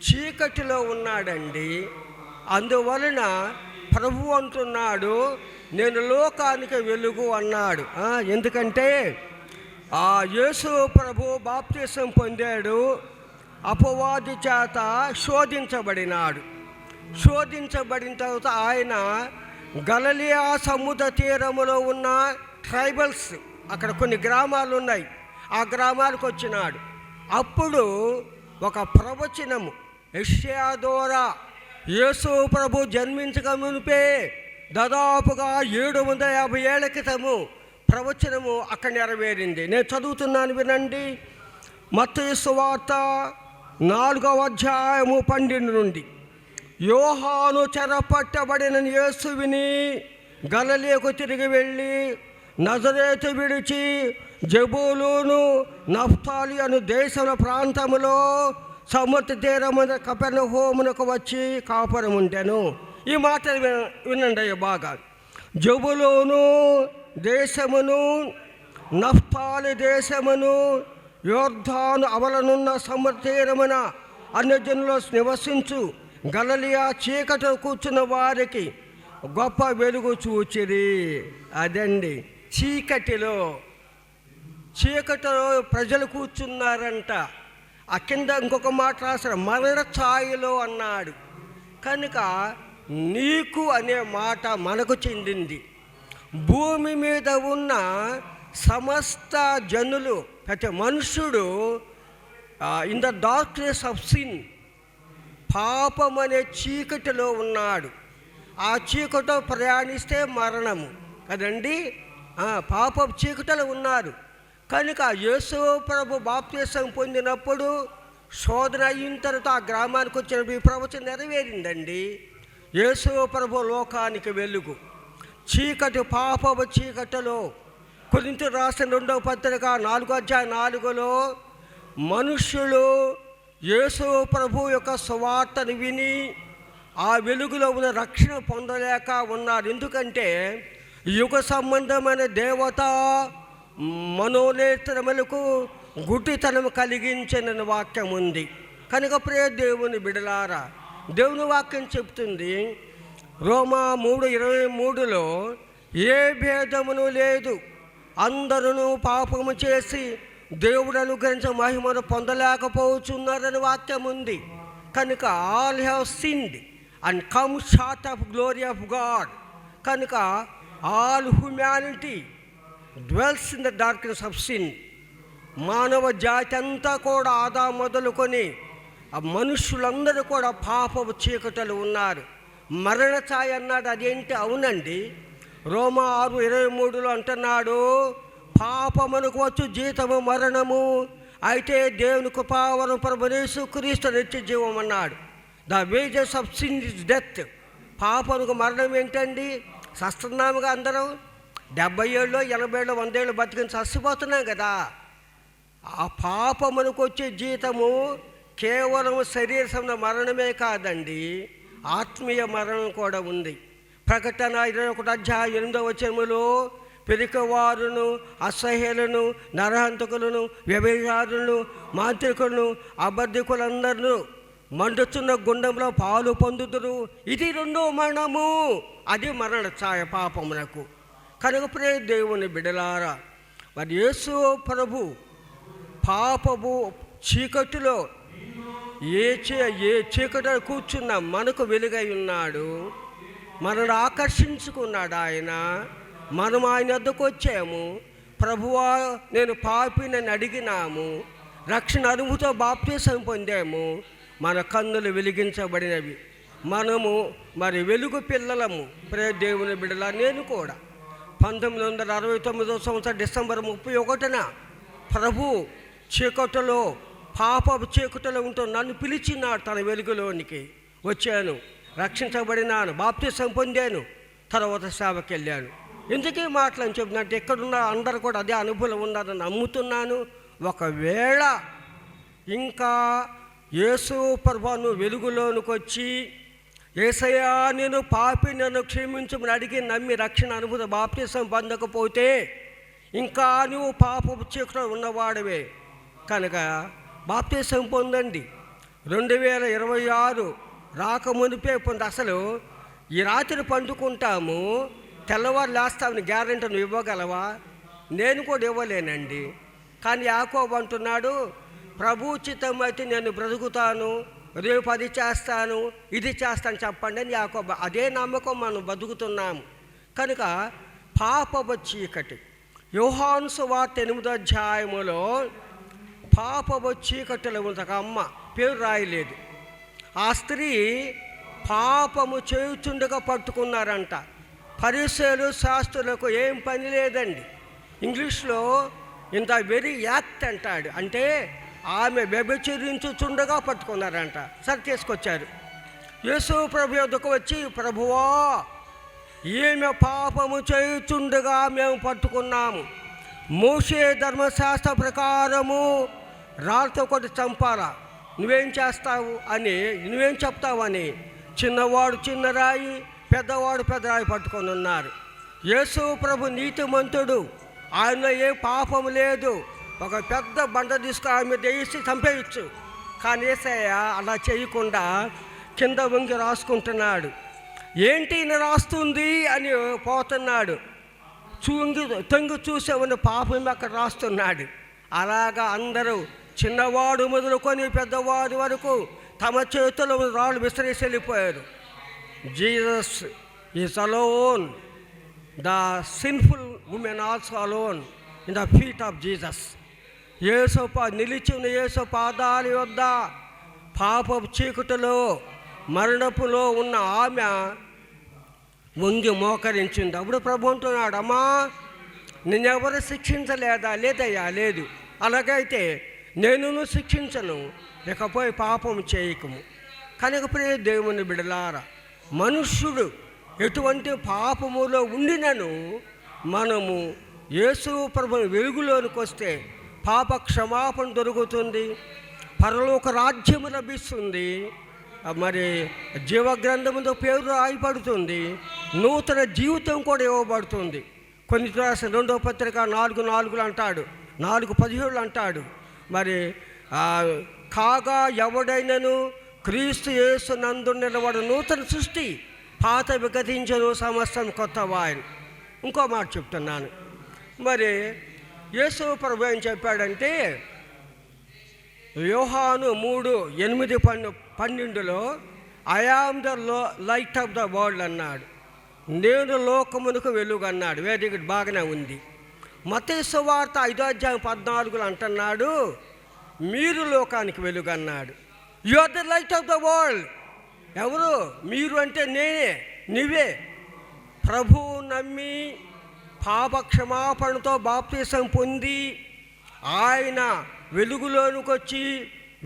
చీకటిలో ఉన్నాడండి. అందువలన ప్రభు అంటున్నాడు నేను లోకానికి వెలుగు అన్నాడు. ఎందుకంటే ఆ యేసు ప్రభు బాప్తిసం పొందాడు, అపవాది చేత శోధించబడినాడు. శోధించబడిన తర్వాత ఆయన గలిలయ సముద్ర తీరములో ఉన్న ట్రైబల్స్, అక్కడ కొన్ని గ్రామాలు ఉన్నాయి, ఆ గ్రామాలకు వచ్చినాడు. అప్పుడు ఒక ప్రవచనము యెషయా ద్వారా యేసు ప్రభు జన్మించక మునిపే దాదాపుగా 750 ఏళ్ల క్రితము ప్రవచనము అక్కడ నెరవేరింది. నేను చదువుతున్నాను వినండి. మత్తయి సువార్త 4వ అధ్యాయము 12 నుండి. యోహాను చెరపట్టబడిన యేసు విని గలిలయకు తిరిగి వెళ్ళి నజరేతు విడిచి జెబూలూను నఫ్తాలి అను దేశముల ప్రాంతములో సముద్ర తీరమున కపెర్నహూమునకు వచ్చి కాపురం ఉండెను. ఈ మాటలు వినండి బాగా. జెబూలూను దేశమును నఫ్తాలి దేశమును యోర్దాను అవలనున్న సముద్ర తీరమున అన్యజనులు నివసించు గలిలయ చీకటిలో కూర్చున్న వారికి గొప్ప వెలుగు చూచిరి. అదండి చీకటిలో ప్రజలు కూర్చున్నారంట. ఆ కింద ఇంకొక మాట రాశారు, మరణ ఛాయలో అన్నాడు. కనుక నీకు అనే మాట మనకు చెందింది. భూమి మీద ఉన్న సమస్త జనులు, ప్రతి మనుషుడు in the darkness of sin, పాపం అనే చీకటిలో ఉన్నాడు. ఆ చీకటిలో ప్రయాణిస్తే మరణము కదండి. పాపం చీకటిలో ఉన్నారు. కనుక యేసు ప్రభు బాప్తిసం పొందినప్పుడు శోధన అయిన తర్వాత ఆ గ్రామానికి వచ్చిన ఈ ప్రవచనం నెరవేరిందండి. యేసు ప్రభు లోకానికి వెలుగు. చీకటి పాపపు చీకటిలో కొరింథీయులకు రాసిన 2వ పత్రిక 4:4 మనుష్యులు యేసు ప్రభు యొక్క సువార్తను విని ఆ వెలుగులో ఉన్న రక్షణ పొందలేక ఉన్నారు. ఎందుకంటే యుగ సంబంధమైన దేవత మనోనేత్రములకు గుడ్డితనం కలిగించిన వాక్యం ఉంది. కనుక ప్రియ దేవుని బిడలారా, దేవుని వాక్యం చెప్తుంది రోమా 3:23 ఏ భేదమును లేదు, అందరూ పాపము చేసి దేవుడు అనుగ్రహించిన మహిమను పొందలేకపోతున్నారని వాక్యం ఉంది. కనుక all have sinned and come short of glory of God. కనుక all humanity dwells in the darkness of sin. మానవ జాతి అంతా కూడా ఆదాము మొదలుకొని ఆ మనుషులందరూ కూడా పాపపు చీకటలు ఉన్నారు. మరణ ఛాయ అన్నాడు, అదేంటి? అవునండి, రోమా 6:23 అంటున్నాడు, పాపమునకు వచ్చు జీతము మరణము, అయితే దేవుని కృపావరం ప్రభువైన యేసుక్రీస్తు నిత్య జీవం అన్నాడు. The wages of sin is death. పాపమునకు మరణం ఏంటండి? సస్తున్నాముగా అందరం 70 ఏళ్ళు 80 ఏళ్ళు 100 ఏళ్ళు బతికిని చచ్చిపోతున్నాం కదా. ఆ పాపమునకు వచ్చే జీతము కేవలం శరీర సంబంధ మరణమే కాదండి, ఆత్మీయ మరణం కూడా ఉంది. ప్రకటన 21:8 పెరికవారును, అసహ్యులను, నరహంతకులను, వ్యభిచారులను, మాంత్రికులను, అబద్ధికులందరూ మండుతున్న గుండంలో పాలు పొందుదురు. ఇది 2వ మరణము, అది మరణ ఛాయ పాపమునకు. కనుక ప్రియ దేవుని బిడలారా, మరి యేసు ప్రభు పాపము చీకటిలో ఏ చీకటిలో కూర్చున్న మనకు వెలుగై ఉన్నాడు. మనను ఆకర్షించుకున్నాడు ఆయన. మనం ఆయన వద్దకు వచ్చాము. ప్రభువా నేను పాపినని అడిగినాము. రక్షణ అనుభూతో బాప్తిసం పొందాము. మన కన్నులు వెలిగించబడినవి. మనము మరి వెలుగు పిల్లలము. ప్రియ దేవుని బిడ్డలా, నేను కూడా 1969 సంవత్సరం డిసెంబర్ 31న ప్రభు చీకటిలో పాపపు చీకటిలో ఉంటూ నన్ను పిలిచినాడు తన వెలుగులోనికి. వచ్చాను, రక్షించబడినాను, బాప్తిసం పొందాను, తర్వాత సేవకి వెళ్ళాను. ఎందుకే మాటలని చెప్తున్నట్టు ఎక్కడున్న అందరూ కూడా అదే అనుభవం ఉన్నారని నమ్ముతున్నాను. ఒకవేళ ఇంకా యేసు ప్రభువును వెలుగులోనికి వచ్చి యేసయ్యా నేను పాపి నన్ను క్షమించమని అడిగి నమ్మి రక్షణ అనుభూతి బాప్తిసం పొందకపోతే ఇంకా నువ్వు పాపపు చీకటిలో ఉన్నవాడవే. కనుక బాప్తిసం పొందండి. 2026 రాకమునిపే పొంది. అసలు ఈ రాత్రి పండుకుంటాము, తెల్లవారు లేస్తామని గ్యారెంటీ నువ్వు ఇవ్వగలవా? నేను కూడా ఇవ్వలేనండి. కానీ యాకోబు అంటున్నాడు, ప్రభు చిత్తం అయితే నేను బ్రతుకుతాను, రేపు అది చేస్తాను, ఇది చేస్తాను చెప్పండి అని యాకోబు. అదే నమ్మకం మనం బతుకుతున్నాము. కనుక పాపపు చీకటి, యోహాను సువార్త 8వ అధ్యాయములో పాపపు చీకటిలో ఒక అమ్మ పేరు రాయలేదు. ఆ స్త్రీ పాపము చేయుచుండగా పట్టుకున్నారంట. పరిసయ్యులు శాస్త్రులకు ఏం పని లేదండి. ఇంగ్లీష్లో ఇంత వెరీ యాక్ట్ అంటాడు, అంటే ఆమె వ్యభిచరించుచుండగా పట్టుకున్నారంట. సరి తీసుకొచ్చారు. యేసు ప్రభు యొద్దకు వచ్చి, ప్రభువా ఈమె పాపము చేయుచుండగా మేము పట్టుకున్నాము, మోషే ధర్మశాస్త్ర ప్రకారము రాళ్ళతో కొట్టి చంపాలా, నువ్వేం చేస్తావు అని, నువ్వేం చెప్తావు అని చిన్నవాడు చిన్న రాయి, పెద్దవాడు పెద్ద రాయి పట్టుకొని ఉన్నారు. యేసు ప్రభు నీతిమంతుడు, ఆయన ఏ పాపం లేదు. ఒక పెద్ద బండ తీసుకుని ఆమె వేసి చంపేయచ్చు. కానీ యేసయ్య అలా చేయకుండా కింద వంగి రాసుకుంటున్నాడు. ఏంటి ఈయన రాస్తుంది అని పోతున్నాడు. తొంగి చూసేవని పాపం అక్కడ రాస్తున్నాడు. అలాగా అందరూ చిన్నవాడు మొదలుకొని పెద్దవాడు వరకు తమ చేతుల్లో రాళ్ళు విసిరేసి వెళ్ళిపోయారు. Jesus is alone. The sinful women also alone in the feet of Jesus. నిలిచిన యేసు పాదాల యొద్ద పాపపు చీకటిలో మరణపులో ఉన్న ఆమె వంగి మోకరించింది. అప్పుడు ప్రభు అంటున్నాడు, అమ్మా నిన్నెవరు శిక్షించలేదా? లేదయ్యా, లేదు. అలాగైతే నేను శిక్షించను, ఇకపోయి పాపం చేయకము. కనుక ప్రియ దేవుని బిడలారా, మనుష్యుడు ఎటువంటి పాపములో ఉండినను మనము యేసు ప్రభుని వెలుగులోనికి వస్తే పాప క్షమాపణ దొరుకుతుంది, పరలోక రాజ్యము లభిస్తుంది, మరి జీవగ్రంథముతో పేరు రాయబడుతుంది, నూతన జీవితం కూడా ఇవ్వబడుతుంది. కొన్ని రాసిన 2వ పత్రిక 4:4 అంటాడు, 4:17 అంటాడు. మరి కాగా ఎవడైనను క్రీస్తు యేసు నందు నిలబడు నూతన సృష్టి, పాత విగతించను, సమస్తం కొత్తవాయను. ఇంకో మాట చెప్తున్నాను. మరి యేసు ప్రభు ఏం చెప్పాడంటే యోహాను 3:8-12 I am the light of the world అన్నాడు. నేను లోకమునకు వెలుగు అన్నాడు. వెరీ గుడ్, బాగానే ఉంది. మత్తయి సువార్త 5:14 అంటున్నాడు, మీరు లోకానికి వెలుగు అన్నాడు. You are the light of the world. ఎవరు మీరు అంటే నేనే, నీవే. ప్రభువు నమ్మి పాప క్షమాపణతో బాప్తిసం పొంది ఆయన వెలుగులోనికి వచ్చి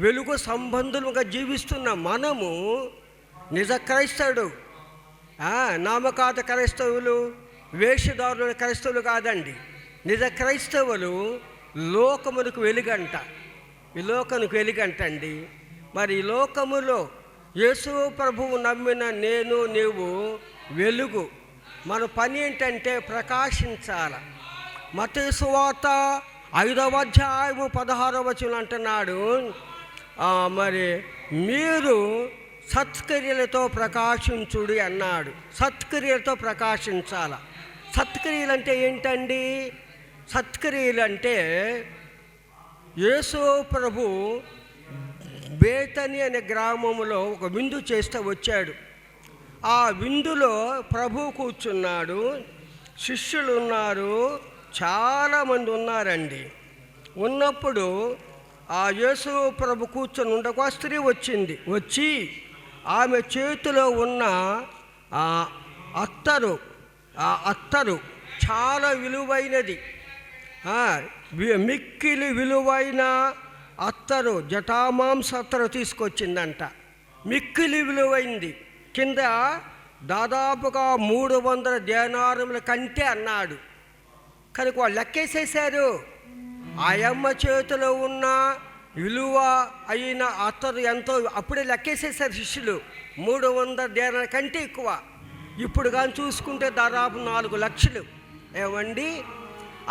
వెలుగు సంబంధులుగా జీవిస్తున్న మనము నిజ క్రైస్తవుడు. నామకాత క్రైస్తవులు, వేషధారుల క్రైస్తవులు కాదండి. నిజ క్రైస్తవులు లోకమునకు వెలుగంట. ఈ లోకమునకు వెలుగంటండి. మరి ఈ లోకములో యేసు ప్రభువు నమ్మిన నేను నీవు వెలుగు. మన పని ఏంటంటే ప్రకాశించాలి. మత్తయి సువార్త 5:16 అంటున్నాడు, మరి మీరు సత్క్రియలతో ప్రకాశించుడి అన్నాడు. సత్క్రియలతో ప్రకాశించాల. సత్క్రియలు అంటే ఏంటండి? సత్క్రియలు అంటే యేసు ప్రభు బేతని అనే గ్రామంలో ఒక విందు చేస్తూ వచ్చాడు. ఆ విందులో ప్రభు కూర్చున్నాడు, శిష్యులు ఉన్నారు, చాలామంది ఉన్నారండి. ఉన్నప్పుడు ఆ యేసు ప్రభు కూర్చొని ఉండకు ఆ స్త్రీ వచ్చింది. వచ్చి ఆమె చేతిలో ఉన్న అత్తరు చాలా విలువైనది, మిక్కిలి విలువైన అత్తరు, జటామాంస అత్తరు తీసుకొచ్చిందంట. మిక్కిలి విలువైంది. కింద దాదాపుగా 300 దేనారముల కంటే అన్నాడు. కనుక వాళ్ళు లెక్కేసేశారు. ఆయమ్మ చేతిలో ఉన్న విలువ అయిన అత్తరు ఎంతో అప్పుడే లెక్కేసేశారు శిష్యులు. 300 దేనాల కంటే ఎక్కువ. ఇప్పుడు కానీ చూసుకుంటే దాదాపు 4 లక్షలు. ఏమండి,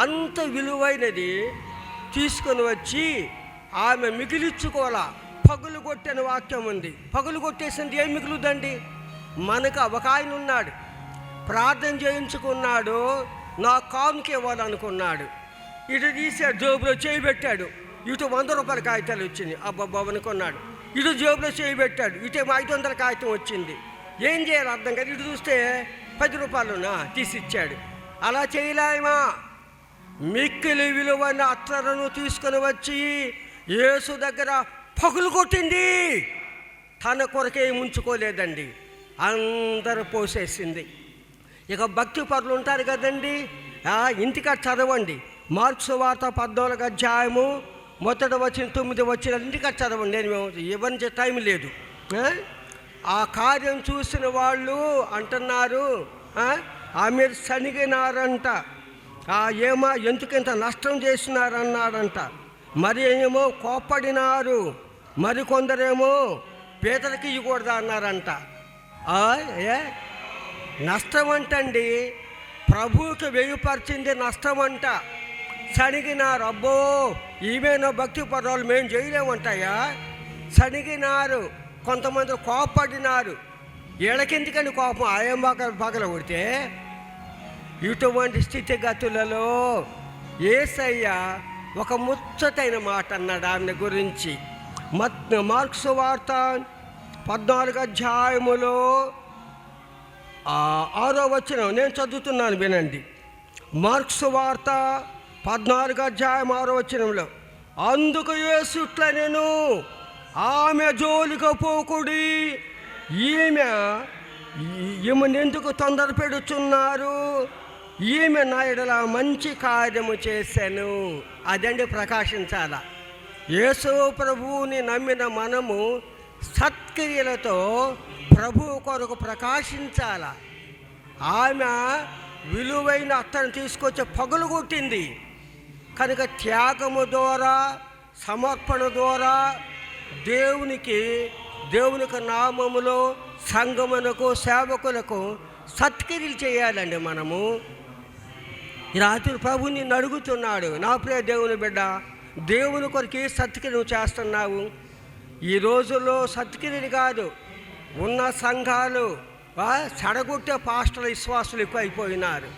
అంత విలువైనది తీసుకొని వచ్చి ఆమె మిగిలించుకోవాలా. పగులు కొట్టిన వాక్యం ఉంది. పగులు కొట్టేసింది ఏం మిగులుదండి? మనకు ఒక ఆయన ఉన్నాడు, ప్రార్థన చేయించుకున్నాడు, నా కానుక ఇవ్వాలనుకున్నాడు. ఇటు తీసాడు, జోబులో చేయి పెట్టాడు, ఇటు 100 రూపాయల కాగితాలు వచ్చింది. అబ్బాబ్బా అనుకున్నాడు. ఇటు జోబులో చేయి పెట్టాడు, ఇటేమో 500 కాగితం వచ్చింది. ఏం చేయాలి అర్థం కాదు. ఇటు చూస్తే 10 రూపాయలునా తీసిచ్చాడు. అలా చేయలేమా? మిక్కిలి విలువైన అత్తరును తీసుకొని వచ్చి యేసు దగ్గర పగులు కొట్టింది. తన కొరకే ముంచుకోలేదండి, అందరూ పోసేసింది. ఇక భక్తి పరులు ఉంటారు కదండి, ఇంటికాడ చదవండి. మార్క్స్ వార్త 14 మొదటి వచ్చిన 9 వచ్చిన ఇంటికాడ చదవండి. నేను ఇవ్వని టైం లేదు. ఆ కార్యం చూసిన వాళ్ళు అంటున్నారు, మీరు సనిగినారంట, ఏమో ఎందుకింత నష్టం చేసినారన్నాడంట. మరి ఏమో కోప్పడినారు, మరికొందరేమో పేదలకి ఇవ్వకూడదా అన్నారంట. నష్టం అంటండి, ప్రభువుకి వెయ్యిపరిచింది నష్టం అంట. సణిగినారు. అబ్బో ఈమెనో భక్తి పర్వాలు మేము చేయలేమంటాయా? సణిగినారు. కొంతమంది కోపడినారు. ఏళ్ళకెందుకని కోపం? ఆయం పగల కొడితే ఇటువంటి స్థితిగతులలో యేసయ్య ఒక ముచ్చటైన మాట అన్నాడు ఆమె గురించి. మార్కు సువార్త 14వ అధ్యాయములో 6వ వచనం నేను చదువుతున్నాను, వినండి. మార్కు సువార్త 14వ అధ్యాయం 6వ వచనంలో, అందుకు యేసు ఇట్లనెను, ఆమె జోలికి పోకుడి, ఈమెను ఎందుకు తొందర పెడుతున్నారు, ఈమె నా ఎడల మంచి కార్యము చేశాను. అదండి ప్రకాశించాల. యేసు ప్రభువుని నమ్మిన మనము సత్క్రియలతో ప్రభువు కొరకు ప్రకాశించాల. ఆమె విలువైన అత్తను తీసుకొచ్చి పగులు కొట్టింది కనుక త్యాగము ద్వారా, సమర్పణ ద్వారా దేవునికి నామములో సంఘమునకు సేవకులకు సత్క్రియలు చేయాలండి. మనము ఈ రాత్రి ప్రభు నిన్ను అడుగుతున్నాడు, నా ప్రియ దేవుని బిడ్డ, దేవుని కొరకు సత్క్రియలు చేస్తున్నావు. ఈ రోజుల్లో సత్క్రియలు కాదు, ఉన్న సంఘాలు చెడగొట్టే పాస్టర్ల విశ్వాసులు ఎక్కువ అయిపోయినారు.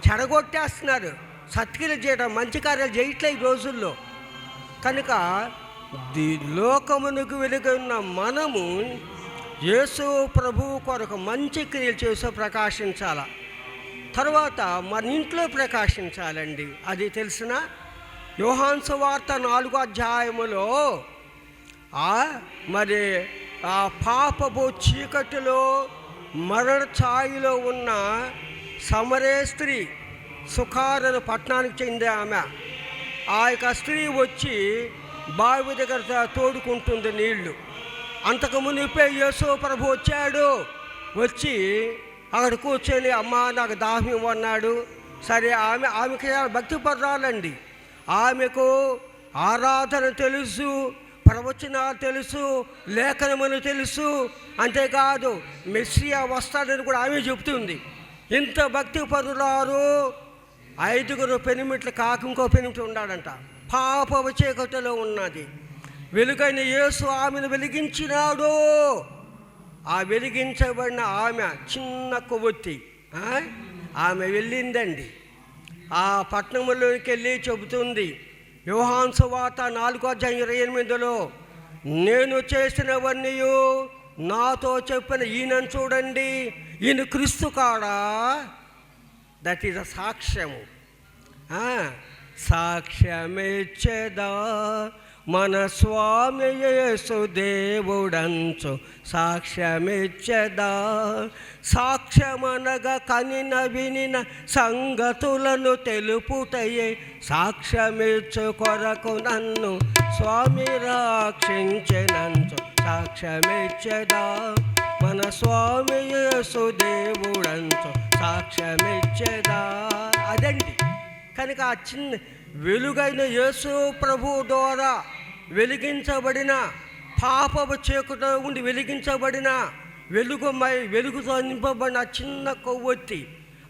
చెడగొట్టేస్తున్నారు, సత్క్రియలు చేయడం, మంచి కార్యాలు చేయట్లే ఈ రోజుల్లో. కనుక లోకమునకు వెలుగున్న మనము యేసు ప్రభువు కొరకు మంచి క్రియలు చేసి ప్రకాశించాల. తర్వాత మన ఇంట్లో ప్రకాశించాలండి. అది తెలిసిన యోహాను సువార్త 4వ అధ్యాయములో మరి ఆ పాపపు చీకటిలో మరణ ఛాయలో ఉన్న సమరే స్త్రీ, సుఖారను పట్టణానికి చెందే ఆమె, ఆ యొక్క స్త్రీ వచ్చి బావి దగ్గర తోడుకుంటుంది నీళ్లు. అంతకు మునిపే యేసు ప్రభు వచ్చాడు. వచ్చి అక్కడ కూర్చొని, అమ్మ నాకు దాహం ఇవ్వన్నాడు. సరే, ఆమెకి భక్తి పర్రాలండి. ఆమెకు ఆరాధన తెలుసు, ప్రవచనాలు తెలుసు, లేఖనములు తెలుసు. అంతేకాదు మెస్సియా వస్తాడని కూడా ఆమె చెప్తుంది. ఇంత భక్తి పరురారు 5 పెనిమిట్లు కాక ఇంకో పెనిమిటి ఉన్నాడంట. పాప చీకటిలో ఉన్నది. వెలుగైన యేసు ఆమెను వెలిగించినాడు. ఆ వెలిగించబడిన ఆమె చిన్న కొవ్వొత్తి ఆమె వెళ్ళిందండి. ఆ పట్టణంలోకి వెళ్ళి చెబుతుంది, యోహాను సువార్త 4వ అధ్యాయం 28లో, నేను చేసినవన్నీ నాతో చెప్పిన ఈయనను చూడండి, ఈయన క్రీస్తు కాడా. దట్ ఈజ్ అ సాక్ష్యము. సాక్ష్యమిచ్చేదా మన స్వామి యేసు దేవుడంచు, సాక్ష్యమిచ్చేదా. సాక్ష్యమనగా కనిన వినిన సంగతులను తెలుపుటయే, సాక్ష్యమిచ్చు కొరకు నన్ను స్వామి రక్షించెనంచు, సాక్ష్యమిచ్చేదా మన స్వామి యేసు దేవుడంచు, సాక్ష్యమిచ్చేదా. అదండి. కనుక ఆ చిన్న వెలుగైన యేసు ప్రభు ద్వారా వెలిగించబడిన, పాపపు చీకటిలో ఉండి వెలిగించబడిన, వెలుగుతో నింపబడిన చిన్న కొవ్వొత్తి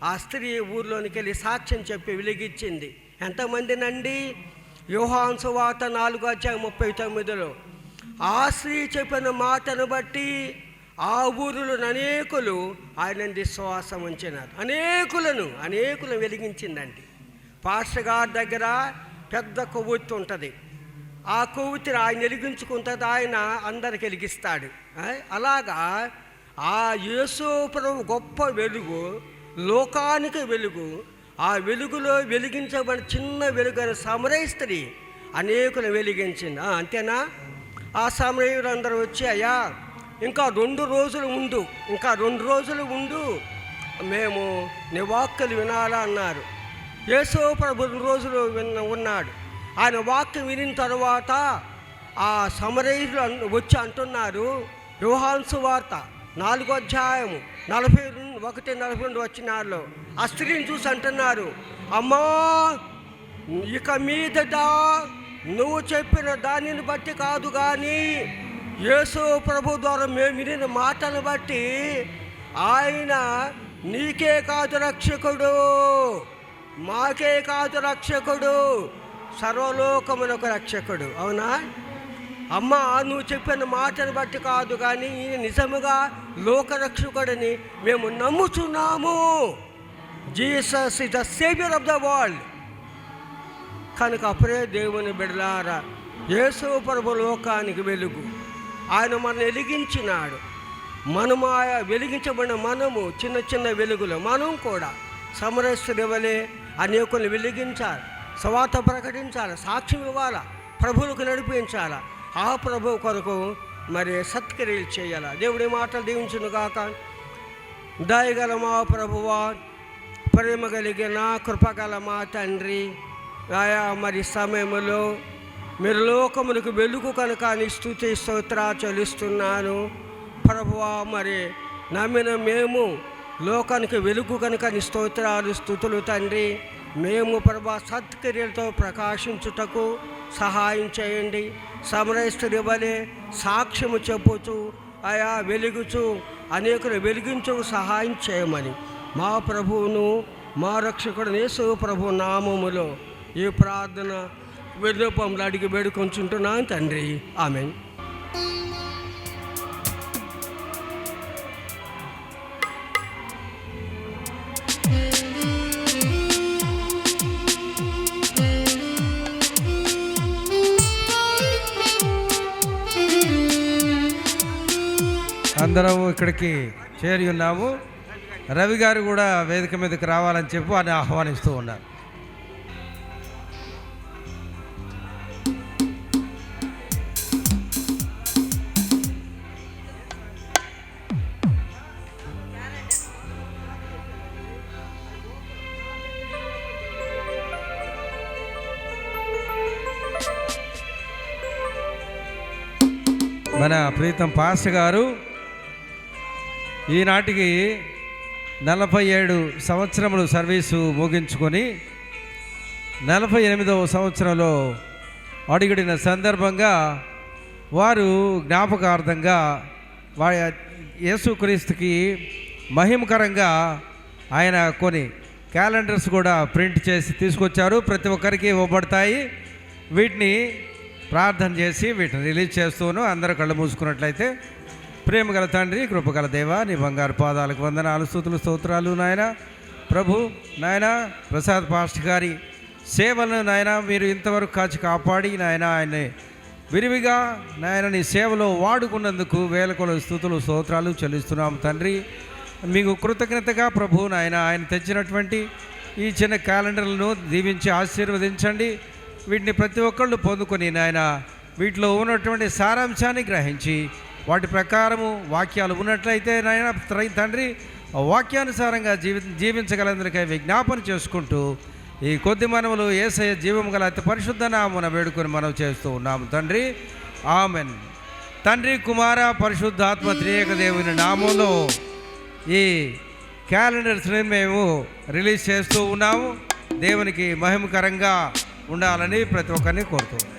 ఆ స్త్రీ ఊర్లోనికి వెళ్ళి సాక్ష్యం చెప్పి వెలిగించింది. ఎంతమందినండి? యోహాను సువార్త 4వ అధ్యాయం 39లో ఆ స్త్రీ చెప్పిన మాటను బట్టి ఆ ఊరిలో అనేకులు ఆయన విశ్వాసం ఉంచినారు. అనేకులను వెలిగించిందండి. పాస్టర్ గారి దగ్గర పెద్ద కొవ్వొత్తి ఉంటుంది. ఆ కొవ్వొత్తిని ఆయన వెలిగించుకుంటుంది, ఆయన అందరికి వెలిగిస్తాడు. అలాగా ఆ యేసు ప్రభు గొప్ప వెలుగు, లోకానికి వెలుగు. ఆ వెలుగులో వెలిగించబడిన చిన్న వెలుగైన సమరయ స్త్రీ అనేకులు వెలిగించింది. అంతేనా? ఆ సమరయులందరూ వచ్చి, అయ్యా ఇంకా 2 రోజులు ఉండు, మేము నీ వాక్కులు వినాలా అన్నారు. యేసు ప్రభు 2 రోజులు ఉన్నాడు. ఆయన వాక్యం వినిన తర్వాత ఆ సమరయులు వచ్చి అంటున్నారు, యోహాను సువార్త 4వ అధ్యాయము 41-42 వచనాల్లో ఆ స్త్రీని చూసి అంటున్నారు, అమ్మా ఇక మీదట నువ్వు చెప్పిన దానిని బట్టి కాదు కానీ యేసు ప్రభు ద్వారా మేము వినిన మాటను బట్టి ఆయన నీకే కాదు రక్షకుడు, మాకే కాదు రక్షకుడు, సర్వలోకమునకు రక్షకుడు. అవునా అమ్మ? నువ్వు చెప్పిన మాటను బట్టి కాదు కానీ నిజముగా లోకరక్షకుడిని మేము నమ్ముచున్నాము. Jesus is the saviour of the world. కనుక అప్పుడే దేవుని బిడ్డలారా, యేసు ప్రభు లోకానికి వెలుగు. ఆయన మనల్ని వెలిగించినాడు. మనము వెలిగించబడిన మనము చిన్న చిన్న వెలుగులు మనం కూడా సమరస్తుడి వలె అనేకులను వెలిగించాలి, స్వార్థ ప్రకటించాలి, సాక్ష్యం ఇవ్వాలి, ప్రభువులకు నడిపించాలి. ఆ ప్రభు కొరకు మరి సత్క్రియలు చేయాలి. దేవుడి మాటలు దీవించును గాక. దయగల మా ప్రభువా, ప్రేమ కలిగిన కృపగల మా తండ్రి, ఆయా మరి సమయంలో మీరు లోకములకు వెలుగు కనుక నీ స్తుతి స్తోత్రా చెల్లిస్తున్నాను ప్రభువా. మరి నమ్మిన మేము లోకానికి వెలుగు కనుక నీ స్తోత్రాలు స్తుతులు తండ్రి. మేము ప్రభా సత్క్రియలతో ప్రకాశించుటకు సహాయం చేయండి. సమరస్తుడి వలె సాక్ష్యము చెప్పుచు ఆయా వెలుగుచు అనేకులు వెలిగించు సహాయం చేయమని మా ప్రభువును మా రక్షకుడు యేసు ప్రభు నామములో ఈ ప్రార్థన విన్నపంలో అడిగి వేడుకొంచుంటున్నాను తండ్రి. ఆమేన్. అందరం ఇక్కడికి చేరి ఉన్నాము. రవి గారు కూడా వేదిక మీదకి రావాలని చెప్పి ఆయన ఆహ్వానిస్తూ ఉన్నారు. మన ప్రీతం పాస్టర్ గారు ఈనాటికి 47 సంవత్సరములు సర్వీసు ముగించుకొని 48వ సంవత్సరంలో అడుగుడిన సందర్భంగా వారు జ్ఞాపకార్థంగా యేసుక్రీస్తుకి మహిమకరంగా ఆయన కొన్ని క్యాలెండర్స్ కూడా ప్రింట్ చేసి తీసుకొచ్చారు. ప్రతి ఒక్కరికి ఇవ్వబడతాయి. వీటిని ప్రార్థన చేసి వీటిని రిలీజ్ చేస్తూను అందరూ కళ్ళు మూసుకున్నట్లయితే. ప్రేమగల తండ్రి, కృపగల దేవా, నీ బంగారు పాదాలకు వందనాలు, స్తుతులు, స్తోత్రాలు నాయన. ప్రభు నాయన ప్రసాద్ పాస్టర్ గారి సేవలను నాయన మీరు ఇంతవరకు కాచి కాపాడి నాయన ఆయన్ని విరివిగా నాయన నీ సేవలో వాడుకున్నందుకు వేల కొల స్తుతులు, స్తోత్రాలు చెల్లిస్తున్నాము తండ్రి. మీకు కృతజ్ఞతగా ప్రభు నాయన ఆయన తెచ్చినటువంటి ఈ చిన్న క్యాలెండర్లను దీవించి ఆశీర్వదించండి. వీటిని ప్రతి ఒక్కళ్ళు పొందుకొని నాయన వీటిలో ఉన్నటువంటి సారాంశాన్ని గ్రహించి వాటి ప్రకారము వాక్యాలు ఉన్నట్లయితే నాయన తండ్రి వాక్యానుసారంగా జీవించగలందరికీ విజ్ఞాపన చేసుకుంటూ ఈ కొద్ది మనములు యేసయ్య జీవం గల అతి పరిశుద్ధ నామమున వేడుకొని మనం చేస్తూ ఉన్నాము తండ్రి. ఆమెన్. తండ్రి, కుమార, పరిశుద్ధాత్మ త్రియేక దేవుని నామంలో ఈ క్యాలెండర్స్ని మేము రిలీజ్ చేస్తూ ఉన్నాము. దేవునికి మహిమకరంగా ఉండాలని ప్రతి ఒక్కరిని కోరుతున్నాం.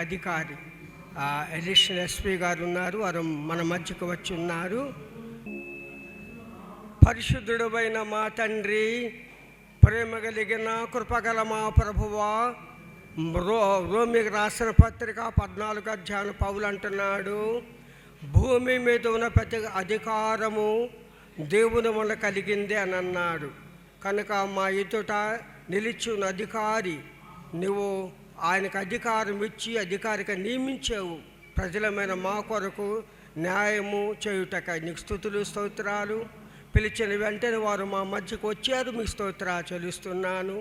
అధికారి అడిషనల్ ఎస్పీ గారు ఉన్నారు, వారు మన మధ్యకు వచ్చి ఉన్నారు. పరిశుద్ధుడైన మా తండ్రి, ప్రేమ కలిగిన కృపగల మా ప్రభువా, రోమికి రాసిన పత్రిక 14 అధ్యాయం పౌలు అంటున్నాడు, భూమి మీద ఉన్న ప్రతి అధికారము దేవుని వల్ల కలిగింది అని అన్నాడు. కనుక మా ఎదుట నిలిచి ఉన్న అధికారి, నువ్వు ఆయనకు అధికారం ఇచ్చి అధికారిగా నియమించావు. ప్రజలమైన మా కొరకు న్యాయము చేయుటకై నీకు స్తుతులు స్తోత్రాలు. పిలిచిన వెంటనే వారు మా మధ్యకు వచ్చారు, మీకు స్తోత్రాలు చెల్లిస్తున్నాను.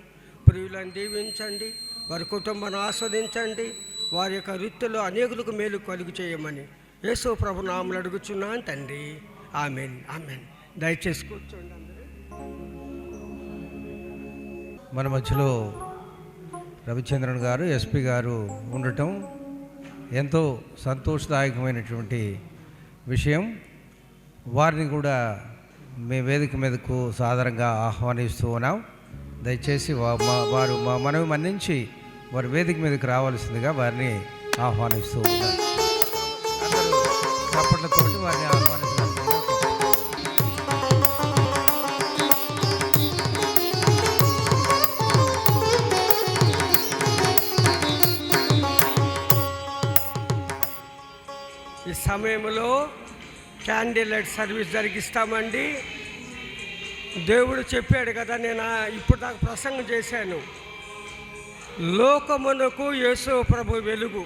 ప్రియులను దీవించండి, వారి కుటుంబాన్ని ఆస్వాదించండి, వారి యొక్క వృత్తిలో అనేకులకు మేలు కలుగు చేయమని యేసు ప్రభు నామములో అడుగుచున్నాను తండ్రి. ఆమెన్, ఆమెన్. దయచేసి కూర్చోండి అందరూ. మన మధ్యలో రవిచంద్రన్ గారు, ఎస్పీ గారు ఉండటం ఎంతో సంతోషదాయకమైనటువంటి విషయం. వారిని కూడా మీ వేదిక మీదకు సాదరంగా ఆహ్వానిస్తూ ఉన్నాం. దయచేసి వారు మా మనవి మన్నించి వారి వేదిక మీదకి రావాల్సిందిగా వారిని ఆహ్వానిస్తూ ఉన్నాం. అందరూ చప్పట్లతోటి వారిని ఆహ్వానిస్తున్నారు. ఈ సమయంలో క్యాండిల్ లైట్ సర్వీస్ జరిగిస్తామండి. దేవుడు చెప్పాడు కదా, నేను ఇప్పుడు దాకా ప్రసంగం చేశాను, లోకమునకు యేసు ప్రభు వెలుగు.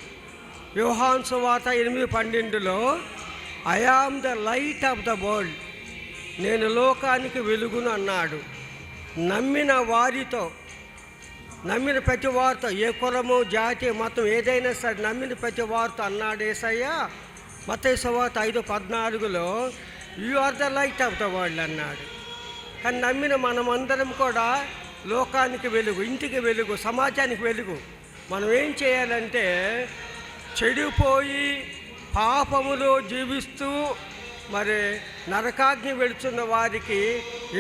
యోహాను సువార్త 8:12 I am the light of the world, నేను లోకానికి వెలుగును అన్నాడు. నమ్మిన వారితో, నమ్మిన ప్రతి వారితో, ఏ కులము జాతి మతం ఏదైనా సరే నమ్మిన ప్రతి వారితో అన్నాడు యేసయ్య. మత్తయి సువార్త 5:14 you are the light of the world అన్నాడు. కానీ నమ్మిన మనమందరం కూడా లోకానికి వెలుగు, ఇంటికి వెలుగు, సమాజానికి వెలుగు. మనం ఏం చేయాలంటే, చెడిపోయి పాపములో జీవిస్తూ మరి నరకాగ్ని వెళుతున్న వారికి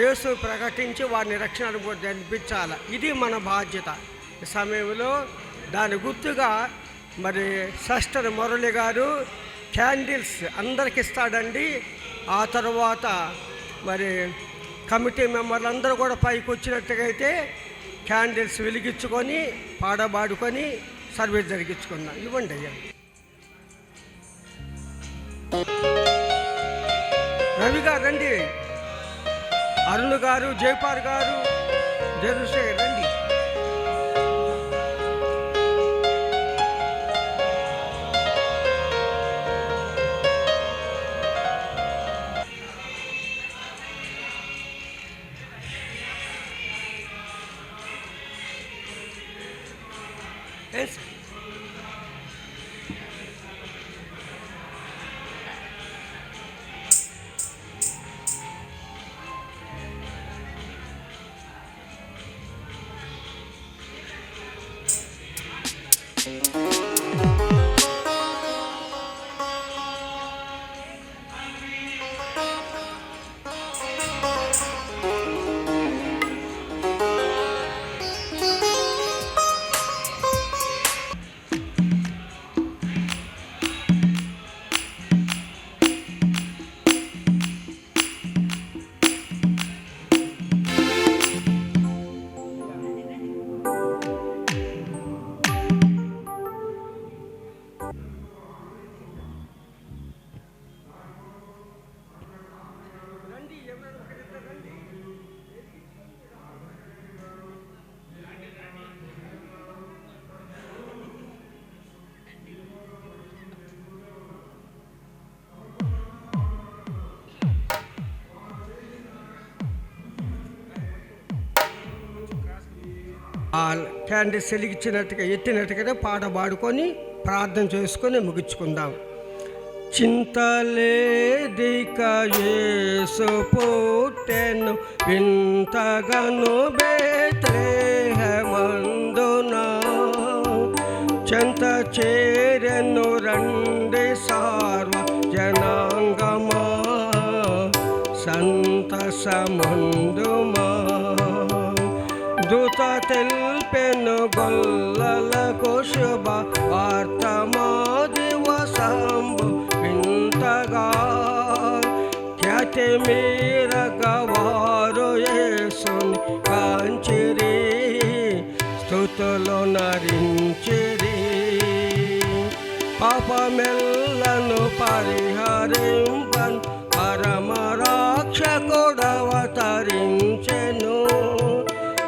యేసు ప్రకటించి వారిని రక్షణ జరిపించాలి. ఇది మన బాధ్యత. ఈ సమయంలో దాని గుర్తుగా మరి సిస్టర్ మురళి గారు క్యాండిల్స్ అందరికి ఇస్తాడండి. ఆ తర్వాత మరి కమిటీ మెంబర్లు అందరూ కూడా పైకి వచ్చినట్టుగా అయితే క్యాండిల్స్ వెలిగించుకొని పాడబాడుకొని సర్వీస్ జరిగించుకుందాం. ఇవ్వండి అయ్యా. రవి గారు రండి, అరుణ్ గారు, జయపాల్ గారు, జయశేఖర్ రండి. ఆ క్యాండిల్స్ వెలిగించినట్టుగా ఎత్తినట్టుగానే పాడబాడుకొని ప్రార్థన చేసుకొని ముగించుకుందాం. చింతలేదిక యేసు పుట్టెను వింతగను బేత్లెహేమందున, చెంత చేరెను రండి సార్వ జనాంగమా, సంతసమందుమా. దూత తెల్పెను గొల్లలకు శుభ వార్తమా దివసంబు వింతగా ఖ్యాతి మీరగవారు యేసుని కాంచిరి స్తుతులు నరించిరి పాపమెల్లను పరిహరింపన్ పరమరాక్షకుడవతరించెను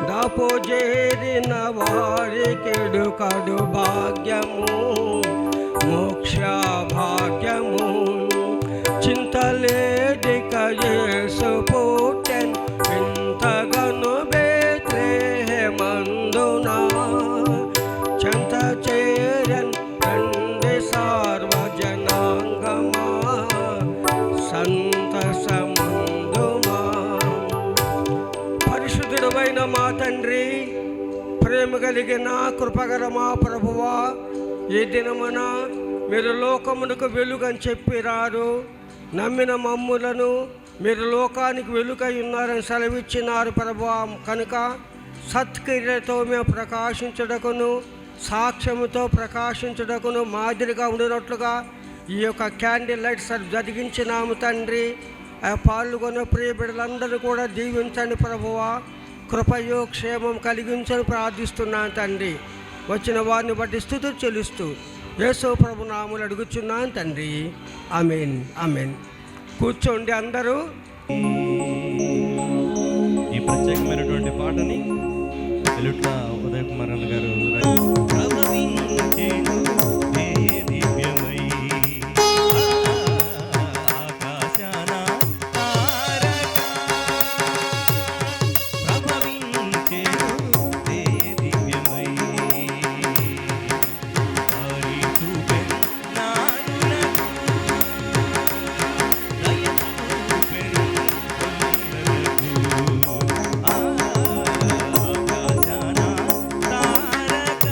దాపు చేరిన వారికెడు కడు భాగ్యము మోక్ష భాగ్యము చింతలేదిక యేసు పుట్టెన్ వింతగను బేత్లెహేమందునా చెంత చేరన్ తండ్రి సార్వజనాంగమా సంతసమందుమా. పరిశుద్ధుడమైన మా తండ్రి, ప్రేమ కలిగిన కృపగల మా ప్రభువా, ఈ దినమున మీరు లోకమునకు వెలుగని చెప్పిరారు. నమ్మిన మమ్ములను మీరు లోకానికి వెలుగై ఉన్నారని సెలవిచ్చినారు ప్రభువా. కనుక సత్క్రియలతో మేము ప్రకాశించుటకును సాక్ష్యముతో ప్రకాశించుటకును మాదిరిగా ఉండినట్లుగా ఈ యొక్క క్యాండిల్ లైట్స్ జరిగించినాము తండ్రి. పాల్గొన్న ప్రియ బిడ్డలందరూ కూడా దీవించండి ప్రభువా. కృపయో క్షేమం కలిగించని ప్రార్థిస్తున్నాను తండ్రి. వచ్చిన వారిని బట్టి స్తుతులు చెల్లిస్తూ యేసు ప్రభు నామములు అడుగుచున్నాను తండ్రి. ఆమేన్ ఆమేన్. కూర్చోండి అందరూ. ఈ ప్రత్యేకమైనటువంటి పాటని ఎలుట్ల ఉదయ్ కుమార్ అన్న గారు ప్రభవించెను ఏ దివ్యమై ఆకాశాన తారక ప్రభవించెను ఏ దివ్యమై హరి చూపెను నానులకు దయ చూపెను ఆకాశాన తారక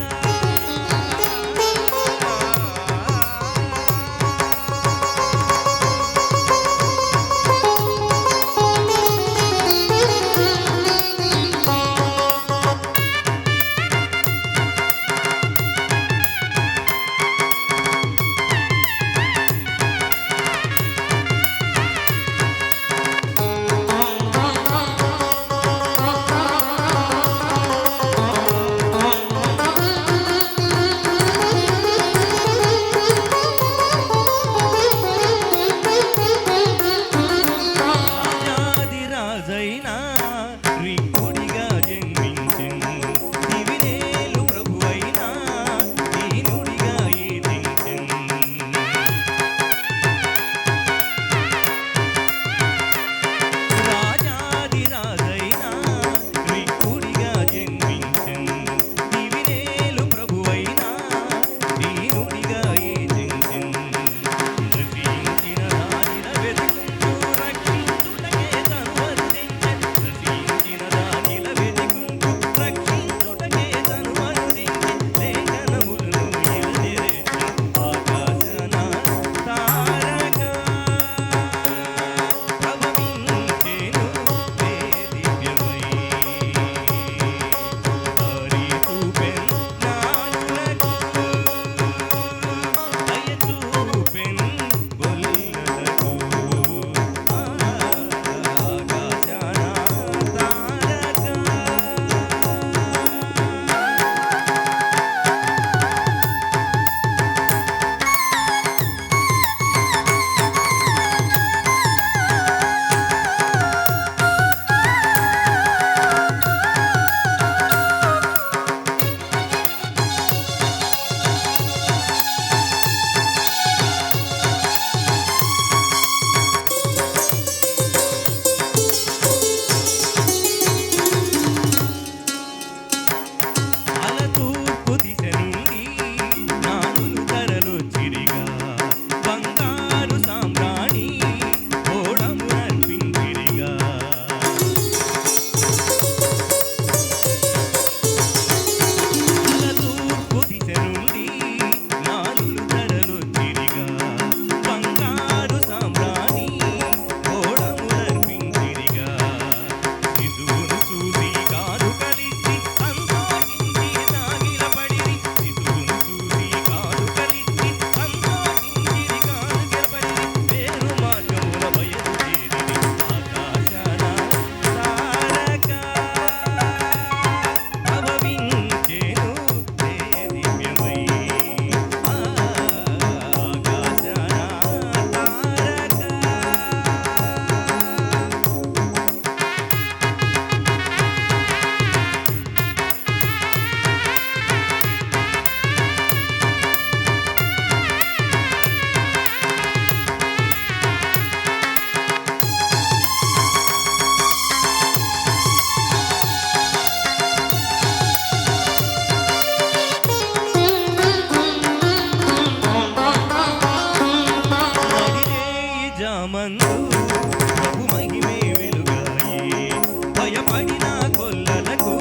భయపడిన కొల్లలకు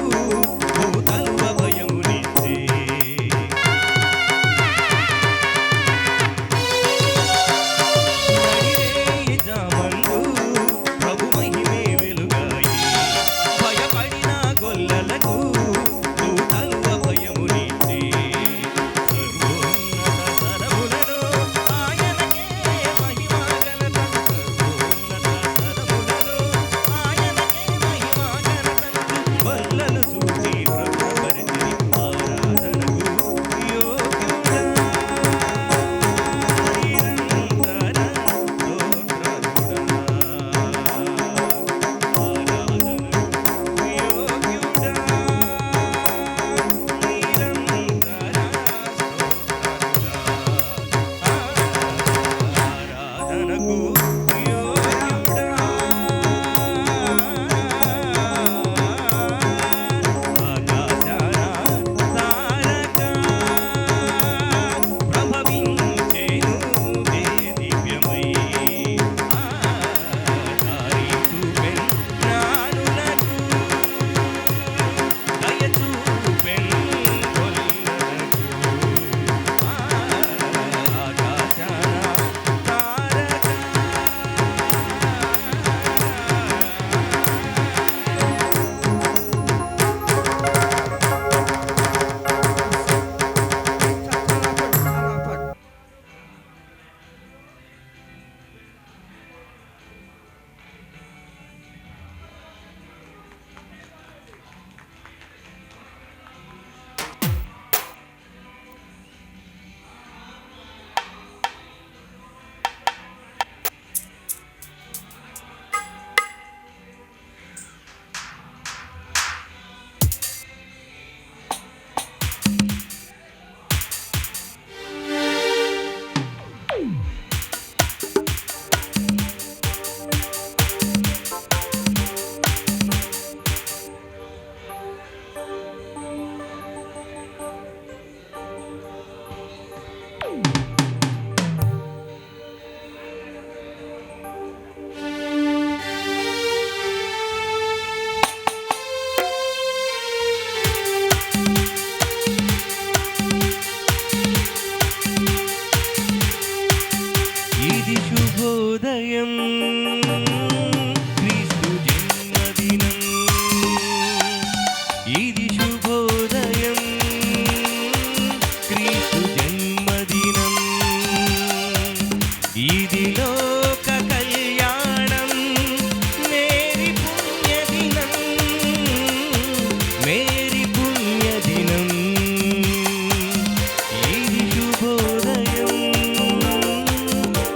భూతల్వ భయమునిచ్చే. నడిరేయి జామందు ప్రభు మహిమే వెలుగాయి. భయపడిన గొల్లలకు భూతల్వ భయమునిచ్చే. సర్వోన్నత సరములలో ఆయనకే మహిమా ఘనత. వల్లలు చూసి ప్రభుపరిచి ఆరాధనకు యోగ్యుడా. నిరంతర స్తోత్రముడా. ఆరాధనకు యోగ్యుడా. నిరంతర స్తోత్రముడా. ఆరాధనకు ఇది శుభోదయం, క్రీస్తు జన్మదినం. ఇది శుభోదయం, క్రీస్తు జన్మదినం. ఇది లోక కళ్యాణం, మేరీ పుణ్యదినం, మేరీ పుణ్యదినం. ఇది శుభోదయం,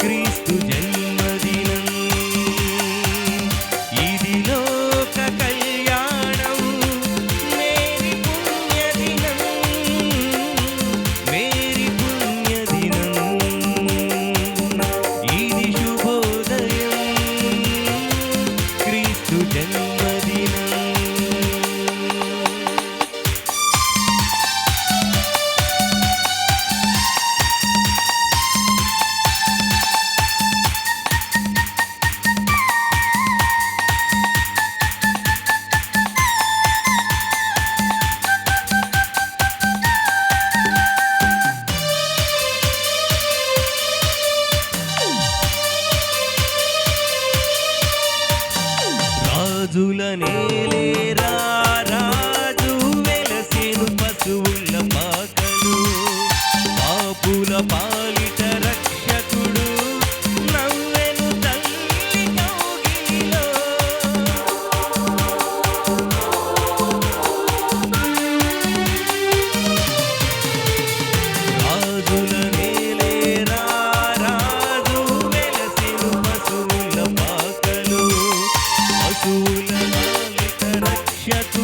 క్రీస్తు జన్మదినం. ఇది లోక కళ్యాణం, మేరీ పుణ్యదినం, మేరీ పుణ్యదినం. ఇది శుభోదయం, క్రీస్తు జన్మదినం. రాజుల నేలేరా రాజు వెలసేను పశువుల పాకలు. పాపుల పాలిట రక్షకుడు నవ్వెను తల్లి కౌగిలిలో. రాజుల నేలేరా రాజు వెలసేను పశువుల పాకలు. పశువుల పాలిట రక్షకుడు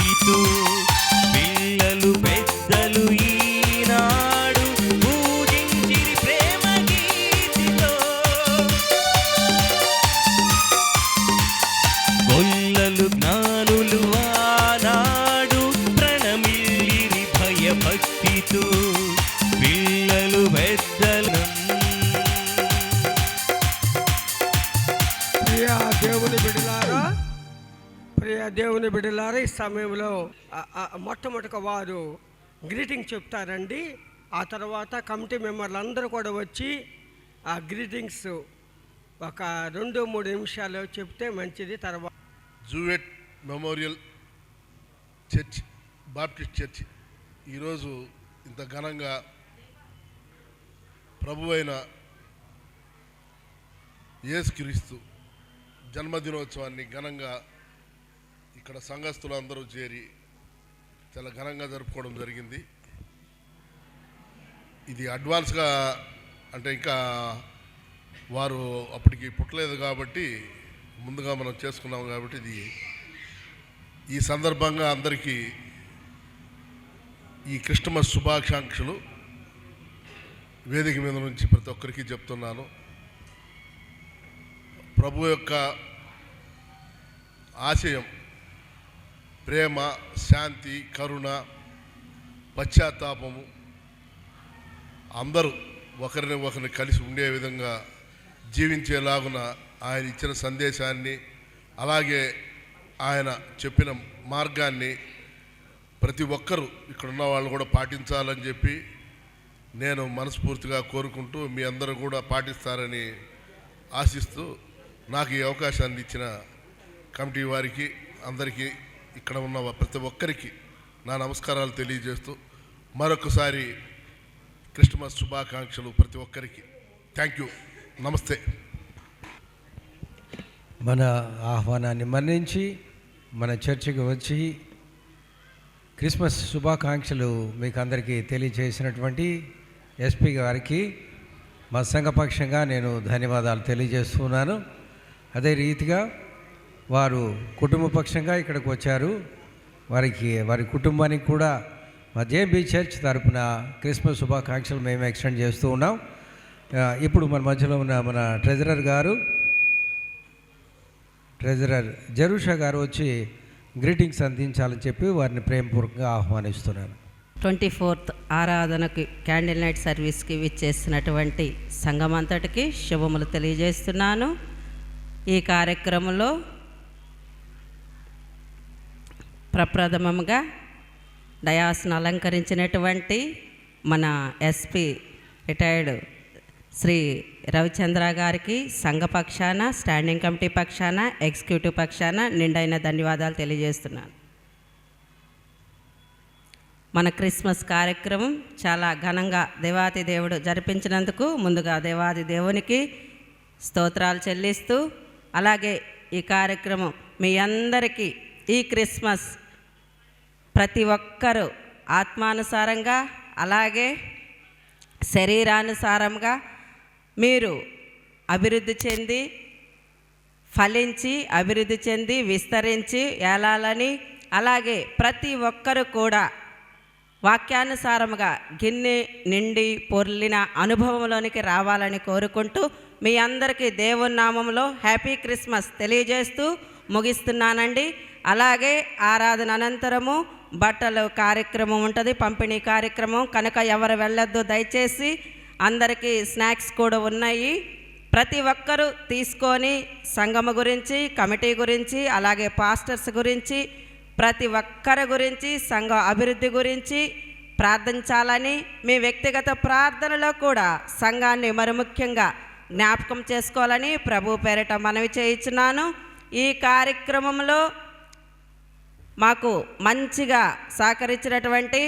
భక్తితో పిల్లలు పెద్దలు ఈనాడు పూజించిరి ప్రేమ గీతితో. గొల్లలు జ్ఞానులు ఆనాడు ప్రణమిల్లిరి భయభక్తితో పిల్లలు పెద్దలు. ప్రియ దేవుని బిడ్డలారా ఈ సమయంలో మొట్టమొదటిగా వారు గ్రీటింగ్ చెప్తారండి. ఆ తర్వాత కమిటీ మెంబర్లు అందరూ కూడా వచ్చి ఆ గ్రీటింగ్స్ ఒక 2-3 నిమిషాలు చెప్తే మంచిది. తర్వాత జూవెట్ మెమోరియల్ చర్చ్, బాప్టిస్ట్ చర్చ్ ఈరోజు ఇంత ఘనంగా ప్రభువైన యేసుక్రీస్తు జన్మదినోత్సవాన్ని ఘనంగా ఇక్కడ సంఘస్థులు అందరూ చేరి చాలా ఘనంగా జరుపుకోవడం జరిగింది. ఇది అడ్వాన్స్గా అంటే ఇంకా వారు అప్పటికి పుట్టలేదు కాబట్టి ముందుగా మనం చేసుకున్నాం కాబట్టి ఇది ఈ సందర్భంగా అందరికీ ఈ క్రిస్టమస్ శుభాకాంక్షలు వేదిక మీద నుంచి ప్రతి ఒక్కరికి చెప్తున్నాను. ప్రభు యొక్క ఆశయం ప్రేమ, శాంతి, కరుణ, పశ్చాత్తాపము అందరూ ఒకరిని ఒకరిని కలిసి ఉండే విధంగా జీవించేలాగున ఆయన ఇచ్చిన సందేశాన్ని అలాగే ఆయన చెప్పిన మార్గాన్ని ప్రతి ఒక్కరూ ఇక్కడున్న వాళ్ళు కూడా పాటించాలని చెప్పి నేను మనస్ఫూర్తిగా కోరుకుంటూ మీ అందరూ కూడా పాటిస్తారని ఆశిస్తూ నాకు ఈ అవకాశాన్ని ఇచ్చిన కమిటీ వారికి అందరికీ ఇక్కడ ఉన్న ప్రతి ఒక్కరికి నా నమస్కారాలు తెలియజేస్తూ మరొకసారి క్రిస్టమస్ శుభాకాంక్షలు ప్రతి ఒక్కరికి. Thank you. నమస్తే. మన ఆహ్వానాన్ని మన్నించి మన చర్చికి వచ్చి క్రిస్మస్ శుభాకాంక్షలు మీకు అందరికీ తెలియజేసినటువంటి ఎస్పీ గారికి మా సంఘపక్షంగా నేను ధన్యవాదాలు తెలియజేస్తున్నాను. అదే రీతిగా వారు కుటుంబ పక్షంగా ఇక్కడికి వచ్చారు. వారి కుటుంబానికి కూడా మా జేఎంబీ చర్చ్ తరపున క్రిస్మస్ శుభాకాంక్షలు మేము ఎక్స్టెండ్ చేస్తూ ఉన్నాం. ఇప్పుడు మన మధ్యలో ఉన్న మన ట్రెజరర్ జరూషా గారు వచ్చి గ్రీటింగ్స్ అందించాలని చెప్పి వారిని ప్రేమపూర్వకంగా ఆహ్వానిస్తున్నాను. 24th ఆరాధనకి క్యాండిల్ నైట్ సర్వీస్కి విచ్చేసినటువంటి సంఘమంతటికి శుభములు తెలియజేస్తున్నాను. ఈ కార్యక్రమంలో ప్రప్రథమంగా డయాస్ను అలంకరించినటువంటి మన ఎస్పీ రిటైర్డ్ శ్రీ రవిచంద్ర గారికి సంఘ పక్షాన, స్టాండింగ్ కమిటీ పక్షాన, ఎగ్జిక్యూటివ్ పక్షాన నిండైన ధన్యవాదాలు తెలియజేస్తున్నాను. మన క్రిస్మస్ కార్యక్రమం చాలా ఘనంగా దేవాది దేవుడు జరిపించినందుకు ముందుగా దేవాది దేవునికి స్తోత్రాలు చెల్లిస్తూ, అలాగే ఈ కార్యక్రమం మీ అందరికీ ఈ క్రిస్మస్ ప్రతి ఒక్కరూ ఆత్మానుసారంగా అలాగే శరీరానుసారంగా మీరు అభివృద్ధి చెంది ఫలించి అభివృద్ధి చెంది విస్తరించి ఏలాలని, అలాగే ప్రతి ఒక్కరూ కూడా వాక్యానుసారముగా గిన్నె నిండి పొర్లిన అనుభవంలోనికి రావాలని కోరుకుంటూ మీ అందరికీ దేవుని నామంలో హ్యాపీ క్రిస్మస్ తెలియజేస్తూ ముగిస్తున్నానండి. అలాగే ఆరాధన అనంతరము బట్టలు కార్యక్రమం ఉంటుంది, పంపిణీ కార్యక్రమం కనుక ఎవరు వెళ్ళొద్దు దయచేసి. అందరికీ స్నాక్స్ కూడా ఉన్నాయి. ప్రతి ఒక్కరూ తీసుకొని సంఘము గురించి, కమిటీ గురించి, అలాగే పాస్టర్స్ గురించి, ప్రతి ఒక్కరి గురించి, సంఘ అభివృద్ధి గురించి ప్రార్థించాలని, మీ వ్యక్తిగత ప్రార్థనలో కూడా సంఘాన్ని మరి ముఖ్యంగా జ్ఞాపకం చేసుకోవాలని ప్రభు పేరిట మనవి చేయించున్నాను. ఈ కార్యక్రమంలో మాకు మంచిగా సహకరించినటువంటి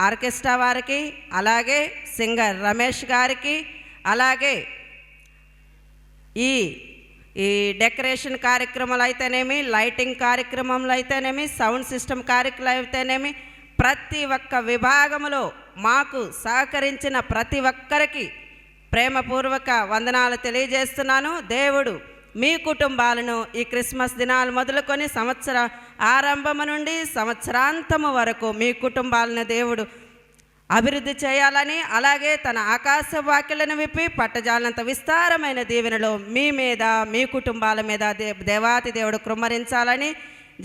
ఆర్కెస్ట్రా వారికి, అలాగే సింగర్ రమేష్ గారికి, అలాగే ఈ డెకరేషన్ కార్యక్రమాలు అయితేనేమి, లైటింగ్ కార్యక్రమంలో అయితేనేమి, సౌండ్ సిస్టమ్ కార్యక్రమం అయితేనేమి, ప్రతి ఒక్క విభాగంలో మాకు సహకరించిన ప్రతి ఒక్కరికి ప్రేమపూర్వక వందనాలు తెలియజేస్తున్నాను. దేవుడు మీ కుటుంబాలను ఈ క్రిస్మస్ దినాలు మొదలుకొని సంవత్సర ఆరంభము నుండి సంవత్సరాంతము వరకు మీ కుటుంబాలను దేవుడు అభివృద్ధి చేయాలని, అలాగే తన ఆకాశ వాక్యలను విప్పి పట్టజాలంత విస్తారమైన దీవెనలో మీ మీద మీ కుటుంబాల మీద దేవాతి దేవుడు కృమ్మరించాలని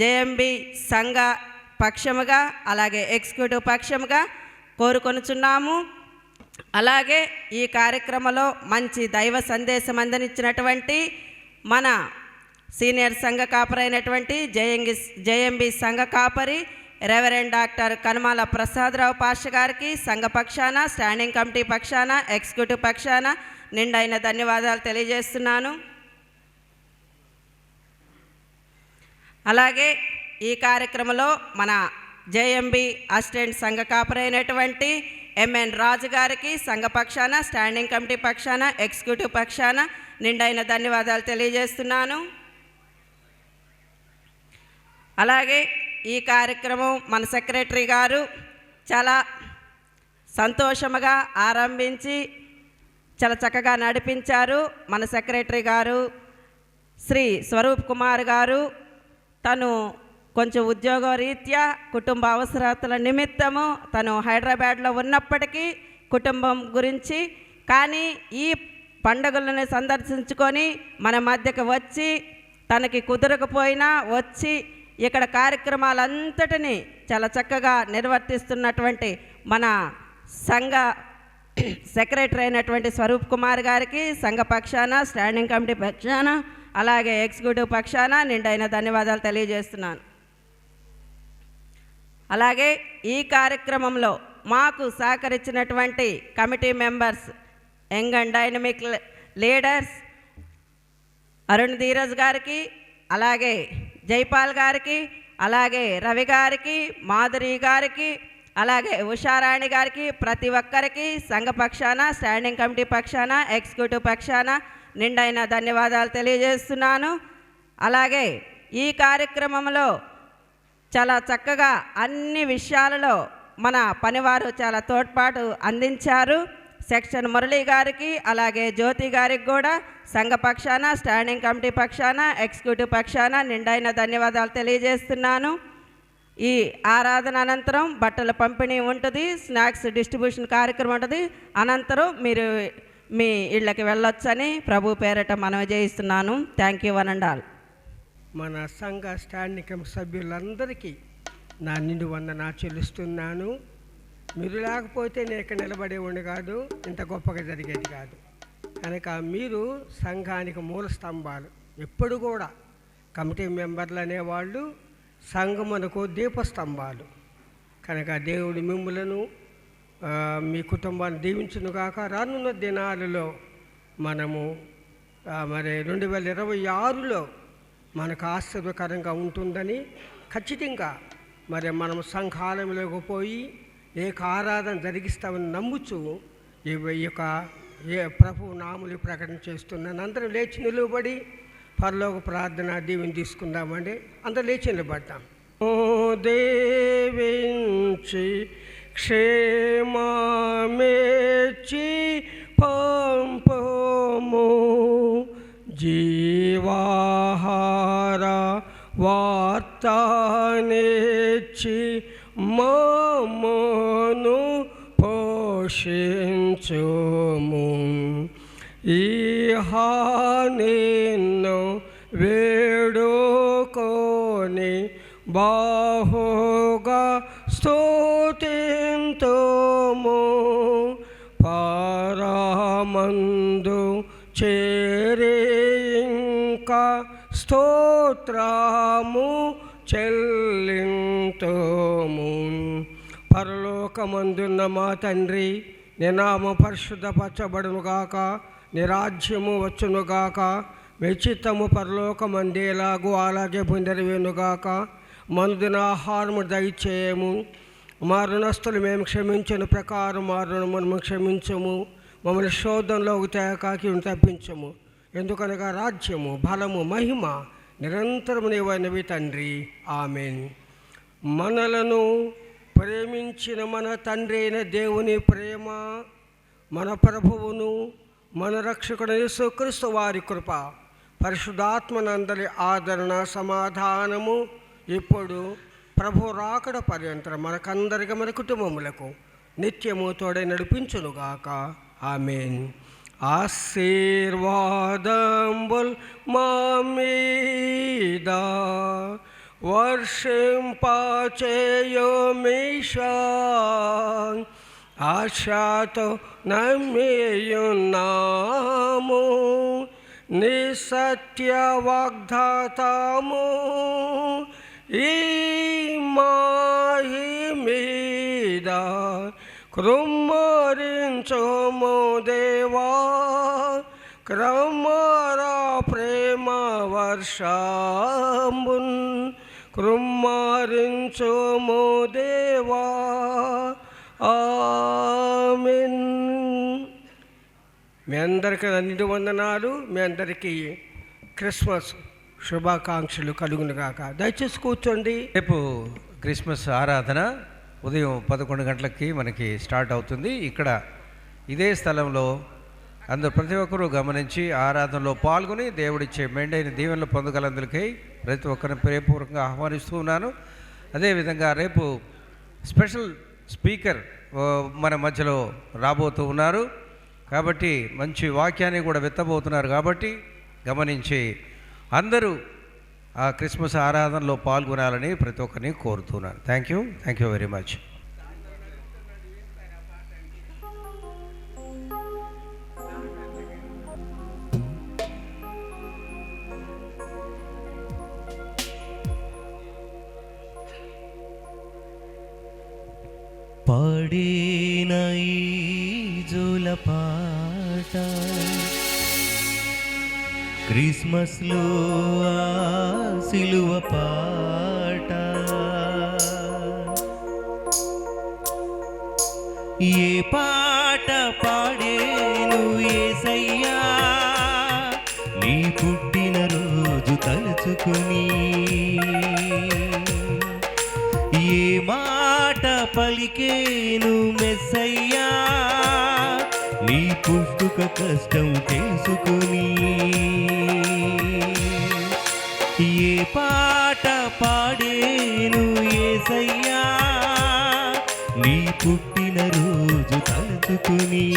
జేఎంబి సంఘ పక్షముగా అలాగే ఎగ్జిక్యూటివ్ పక్షముగా కోరుకొనుచున్నాము. అలాగే ఈ కార్యక్రమంలో మంచి దైవ సందేశం అందించినటువంటి మన సీనియర్ సంఘ కాపరైనటువంటి జేఎంబి సంఘ కాపరి రెవరెండ్ డాక్టర్ కనుమాల ప్రసాదరావు పాస్టర్ గారికి సంఘ పక్షాన, స్టాండింగ్ కమిటీ పక్షాన, ఎగ్జిక్యూటివ్ పక్షాన నిండైన ధన్యవాదాలు తెలియజేస్తున్నాను. అలాగే ఈ కార్యక్రమంలో మన జేఎంబి అసిస్టెంట్ సంఘ కాపరైనటువంటి ఎంఎన్ రాజు గారికి సంఘ పక్షాన, స్టాండింగ్ కమిటీ పక్షాన, ఎగ్జిక్యూటివ్ పక్షాన నిండైన ధన్యవాదాలు తెలియజేస్తున్నాను. అలాగే ఈ కార్యక్రమం మన సెక్రటరీ గారు చాలా సంతోషముగా ఆరంభించి చాలా చక్కగా నడిపించారు. మన సెక్రటరీ గారు శ్రీ స్వరూప్ కుమార్ గారు తను కొంచెం ఉద్యోగ రీత్యా కుటుంబ అవసరాల నిమిత్తము తను హైదరాబాద్లో ఉన్నప్పటికీ కుటుంబం గురించి కానీ ఈ పండుగలను సందర్శించుకొని మన మధ్యకు వచ్చి తనకి కుదరకపోయినా వచ్చి ఇక్కడ కార్యక్రమాలంతటినీ చాలా చక్కగా నిర్వర్తిస్తున్నటువంటి మన సంఘ సెక్రటరీ అయినటువంటి స్వరూప్ కుమార్ గారికి సంఘ పక్షాన, స్టాండింగ్ కమిటీ పక్షాన, అలాగే ఎగ్జిక్యూటివ్ పక్షాన నిండైన ధన్యవాదాలు తెలియజేస్తున్నాను. అలాగే ఈ కార్యక్రమంలో మాకు సహకరించినటువంటి committee members, young and dynamic leaders Arun Dheeraj గారికి, అలాగే జైపాల్ గారికి, అలాగే రవి గారికి, మాధురి గారికి, అలాగే ఉషారాణి గారికి, ప్రతి ఒక్కరికి సంఘ పక్షాన, స్టాండింగ్ కమిటీ పక్షాన, ఎగ్జిక్యూటివ్ పక్షాన నిండైన ధన్యవాదాలు తెలియజేస్తున్నాను. అలాగే ఈ కార్యక్రమంలో చాలా చక్కగా అన్ని విషయాలలో మన పనివారు చాలా తోడ్పాటు అందించారు. సెక్షన్ మురళి గారికి, అలాగే జ్యోతి గారికి కూడా సంఘ పక్షాన, స్టాండింగ్ కమిటీ పక్షాన, ఎగ్జిక్యూటివ్ పక్షాన నిండైన ధన్యవాదాలు తెలియజేస్తున్నాను. ఈ ఆరాధన అనంతరం బట్టల పంపిణీ ఉంటుంది, స్నాక్స్ డిస్ట్రిబ్యూషన్ కార్యక్రమం ఉంటుంది. అనంతరం మీరు మీ ఇళ్ళకి వెళ్ళొచ్చని ప్రభు పేరట మనవి చేయిస్తున్నాను. Thank you one and all. మన సంఘ స్టాండింగ్ కమిటీ సభ్యులందరికీ నా నిండు వందనా చెల్లిస్తున్నాను. మీరు లేకపోతే నేను ఇక్కడ నిలబడేవాడిని కాదు, ఇంత గొప్పగా జరిగేది కాదు. కనుక మీరు సంఘానికి మూల స్తంభాలు. ఎప్పుడు కూడా కమిటీ మెంబర్లు అనేవాళ్ళు సంఘమునకు దీపస్తంభాలు. కనుక దేవుడు మిమ్ములను మీ కుటుంబాన్ని దీవించునుగాక. రానున్న దినాలలో మనము మరి 2026లో మనకు ఆశ్చర్యకరంగా ఉంటుందని ఖచ్చితంగా మరి మనం సంఘాలయంలోకి పోయి ఆరాధన జరిగిస్తామని నమ్ముచు ఈ యొక్క ప్రభు నాములు ప్రకటన చేస్తున్నాను. అందరం లేచి నిలువబడి పరలోక ప్రార్థన దీవెని తీసుకుందామండి. అందరూ లేచి నిలబడతాం. ఓ దేవించి క్షేమమేచి పంపము జీవాహార వార్తానేచి మమ్మను పోషించుము. నిన్ను వేడుకొని బాహుగా స్తుతింతుము. పరమందు చేరి ఇంకా స్తోత్రము చెల్లింతుము. పరలోకమందున్న మా తండ్రి, నీ నామము పరిశుద్ధపరచబడునుగాక, నీ రాజ్యము వచ్చునుగాక, మీ చిత్తము పరలోకమందేలాగు అలాగే పొందెరవేనుగాక. మందున ఆహారము దయచేయము. మా రుణస్తులు మేము క్షమించిన ప్రకారం మా రుణమును క్షమించము. మమ్మల్ని శోధనలోకి తేకాకి తప్పించము. ఎందుకనగా రాజ్యము, బలము, మహిమ నిరంతరము నీవైనవి తండ్రి. ఆమేన్. మనలను ప్రేమించిన మన తండ్రి అయిన దేవుని ప్రేమ, మన ప్రభువును మన రక్షకుడు యేసుక్రీస్తు వారి కృప, పరిశుద్ధాత్మనందరి ఆదరణ సమాధానము ఇప్పుడు ప్రభు రాకడ పర్యంతరం మనకందరికి మన కుటుంబములకు నిత్యము తోడై నడిపించునుగాక. ఆమేన్. ఆశీర్వాదంబుల్ మా మీద వర్షింపచేయుమీశా, ఆశతో నమ్మియున్నాము నీ సత్య వాగ్దాతము. ఈ మాహి మీద కృమ్మరించుము దేవా, క్రమరా ప్రేమ వర్షంబున్ కృమ్మరించుము దేవా. ఆమేన్. మీ అందరికీ అన్ని వందనాలు. మీ అందరికీ క్రిస్మస్ శుభాకాంక్షలు కలుగునుగాక. దయచేసి కూర్చోండి. రేపు క్రిస్మస్ ఆరాధన ఉదయం 11 గంటలకి మనకి స్టార్ట్ అవుతుంది. ఇక్కడ ఇదే స్థలంలో అందరూ ప్రతి ఒక్కరూ గమనించి ఆరాధనలో పాల్గొని దేవుడిచ్చే మెండైన దీవెనలు పొందగలందరికీ ప్రతి ఒక్కరిని ప్రేమపూర్వకంగా ఆహ్వానిస్తూ ఉన్నాను. అదేవిధంగా రేపు స్పెషల్ స్పీకర్ మన మధ్యలో రాబోతూ ఉన్నారు కాబట్టి మంచి వాక్యాన్ని కూడా వెత్తబోతున్నారు కాబట్టి గమనించి అందరూ ఆ క్రిస్మస్ ఆరాధనలో పాల్గొనాలని ప్రతి ఒక్కరిని కోరుతున్నాను. Thank you very much. పాడిన ఈ జోలపాట క్రిస్మస్లో ఆ సిలువ పాట, ఏ పాట పాడేను యేసయ్యా నీ పుట్టిన రోజు తలుచుకుని, ఏ మాట పలికేను మెస్సయ్యా నీ పుట్టుక కష్టం తెలుసుకుని, ఏ పాట పాడేను యేసయ్యా నీ పుట్టిన రోజు తలుచుకుని,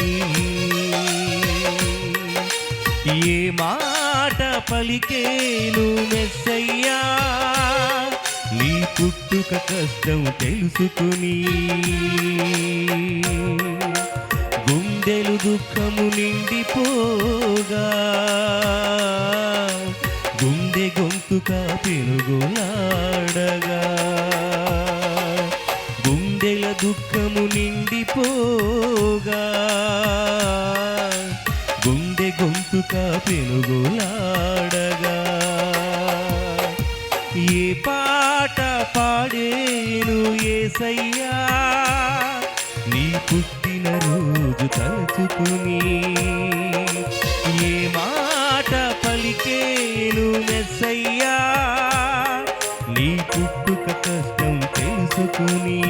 ఏ మాట పలికేను మెస్సయ్యా నీ పుట్టుక కష్టం తెలుసుకుని, గుండెలు దుఃఖము నిండిపోగా గుండె గొంతుక పెనుగులాడగా, గుండెల దుఃఖము నిండిపోగా గుండె గొంతుక పెనుగులాడగా, ఏ పాట పాడేను యేసయ్యా నీ పుట్టిన రోజు తలుచుకుని, ఏ మాట పలికేను మెస్సయ్యా నీ పుట్టుక కష్టం తెలుసుకుని.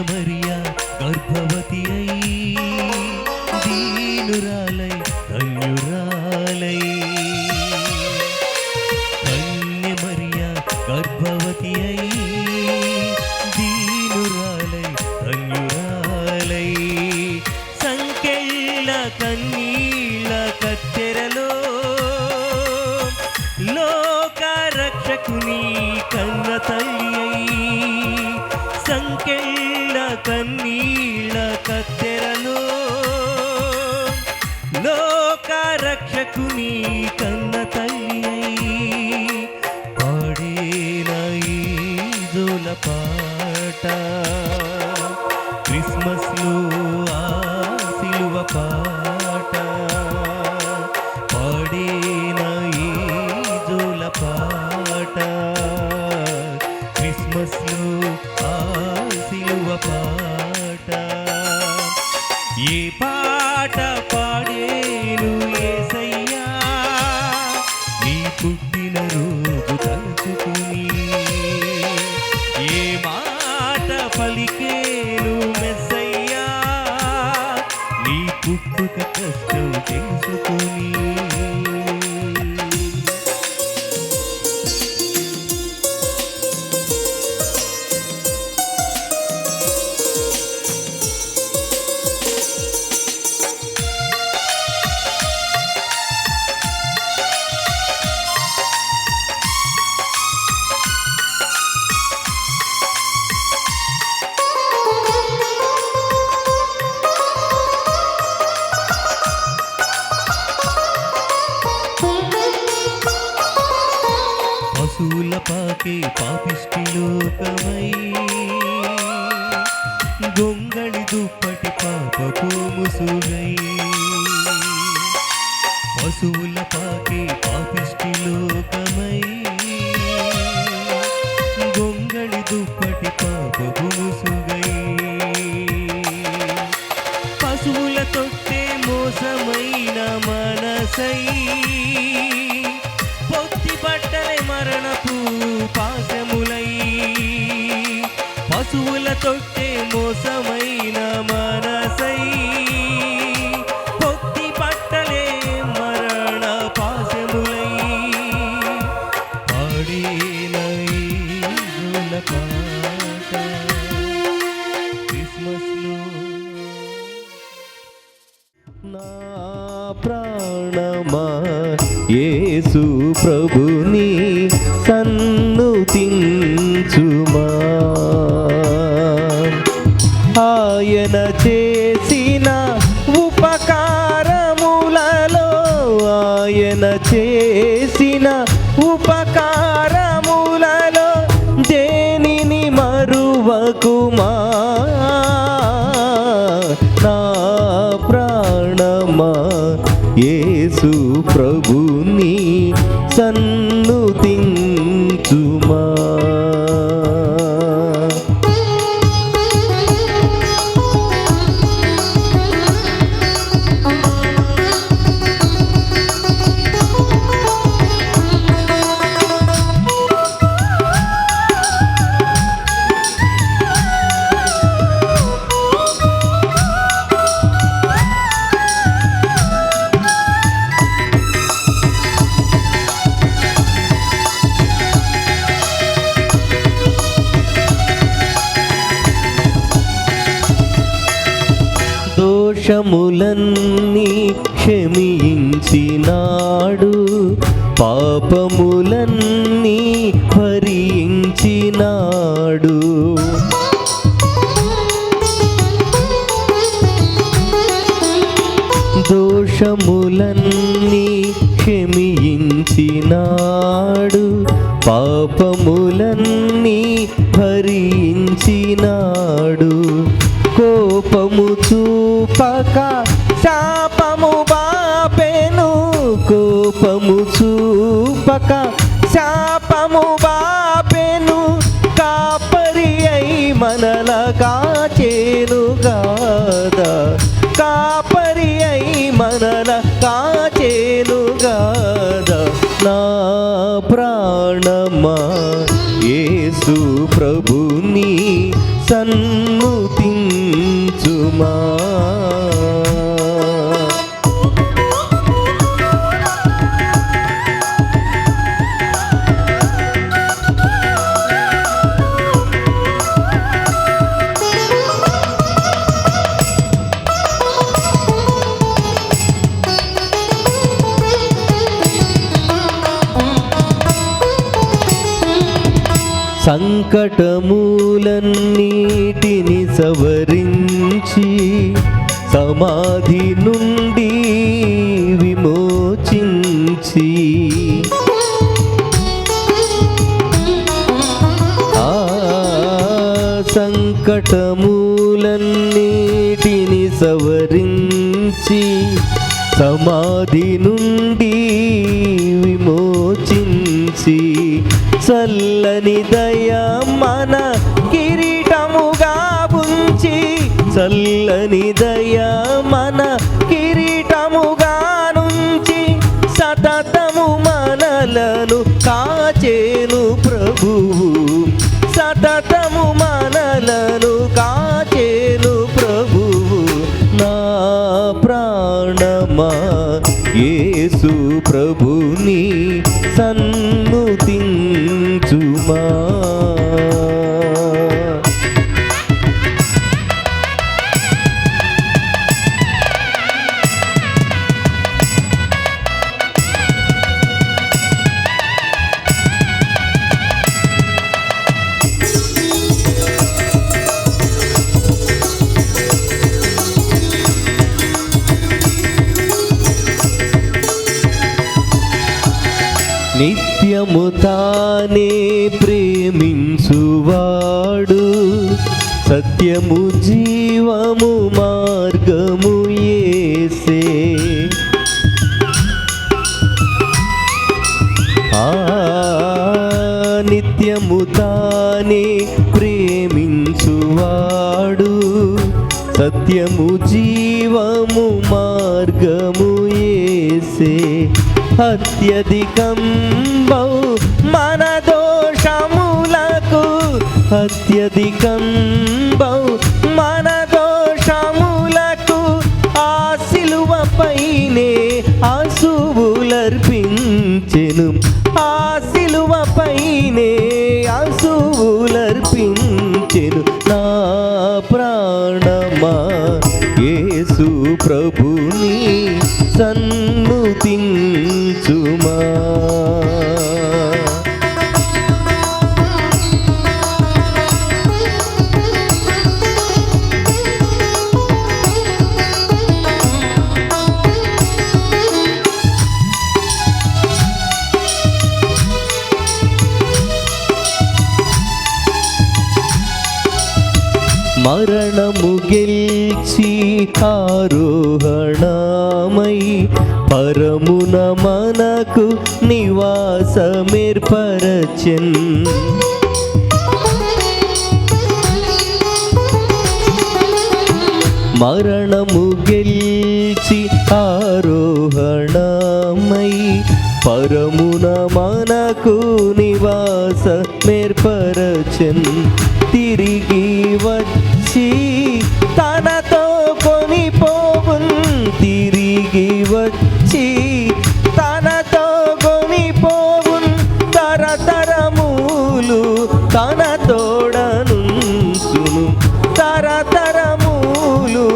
మరియా గర్భవతి అయి దీనురాలై ధన్యురాలై, ధన్య మరియా గర్భవతి అయి దీనురాలై ధన్యురాలై, సంకెళ్ళ కన్నీళ్ళ కత్తెరలో లోక రక్షకుని కన్న తల్లి అయి, సంకెళ్ళ కన్నీళ్ళ కత్తెరలో లోక రక్షకుని కన్న తల్లి అయి, పాడేన ఈ జోలపాట క్రిస్మస్లో ఆ సిలువ పాట, పాడేన ఈ జోలపాట క్రిస్మస్లో ఆ చేసుకుని పశువుల పాకే పాపిష్టి లోకమై గొంగళి దుప్పటి పాపపు ముసుగై పశువుల పాకే పాపిష్టి లోకమై గొంగళి దుప్పటి పాపపు ముసుగై పశువుల తొట్టే మోసమైన మనసై పొత్తి బట్టలే మరణపు పాశములై పశువుల తొట్టే మోసమైన మనసై పొత్తి బట్టలే మరణ పాశములై పాడేన ఈదుల పాట క్రిస్మస్లో నా ప్రాణమా యేసు ప్రభుని సన్నుతించుమా ఆయన చేసిన ఉపకారములలో ఆయన చేసిన ఉపకారములలో దేనిని మరువకుమా నా ప్రాణమా యేసు ప్రభుని సన్నుతించుమా దోషములన్నీ క్షమించినాడు పాపములన్నీ భరించినాడు దోషములన్నీ క్షమించినాడు పాపములన్నీ భరించినాడు కోపము చూపక శాపము బాపెను కోపము చూపక శాపము బాపెను కాపరి అయి మనల కాచేను గాదా కాపరి అయి మనల కాచేను గాదా నా ప్రాణమా యేసు ప్రభుని సన్నుతించుమా సంకటములన్నిటిని సవరించి సమాధి నుండి విమోచించి సంకటములన్నిటిని సవరించి సమాధి నుండి విమోచించి చల్లని దయ మన కిరీటముగా ఉంచి చల్లని దయ మన కిరీటముగా నుంచి సతతము మనలను కాచేను ప్రభువు సతతము మనలను కాచేను ప్రభువు నా ప్రాణమా యేసు ప్రభుని సన్నుతించుమా. నిత్యము తానే ప్రేమించువాడు, సత్యము జీవము మార్గము యేసే. నిత్యము తానే ప్రేమించువాడు, సత్యము జీవము మార్గము యేసే. అత్యధికం బహు మన దోషములకు, అత్యధికం బహు మన దోషములకు ఆ సిలువపైనే ఆశువులర్పించెను, ఆ సిలువపైనే ఆశువులర్పించెను. నా ప్రాణమా యేసు ప్రభుని సన్నుతించుమా. మరణము గెల్చి ఆరోహణమై పరమున మనకు నివాసమేర్పరచెన్. మరణము గెల్చి ఆరోహణమై పరమున మనకు నివాసమేర్పరచెన్. తిరిగి వచ్చి తనతో కొనిపోవున్, తిరిగి వచ్చి తనతో కొనిపోవున్. తరతరములు తన తోడనుంచును, తరతరములు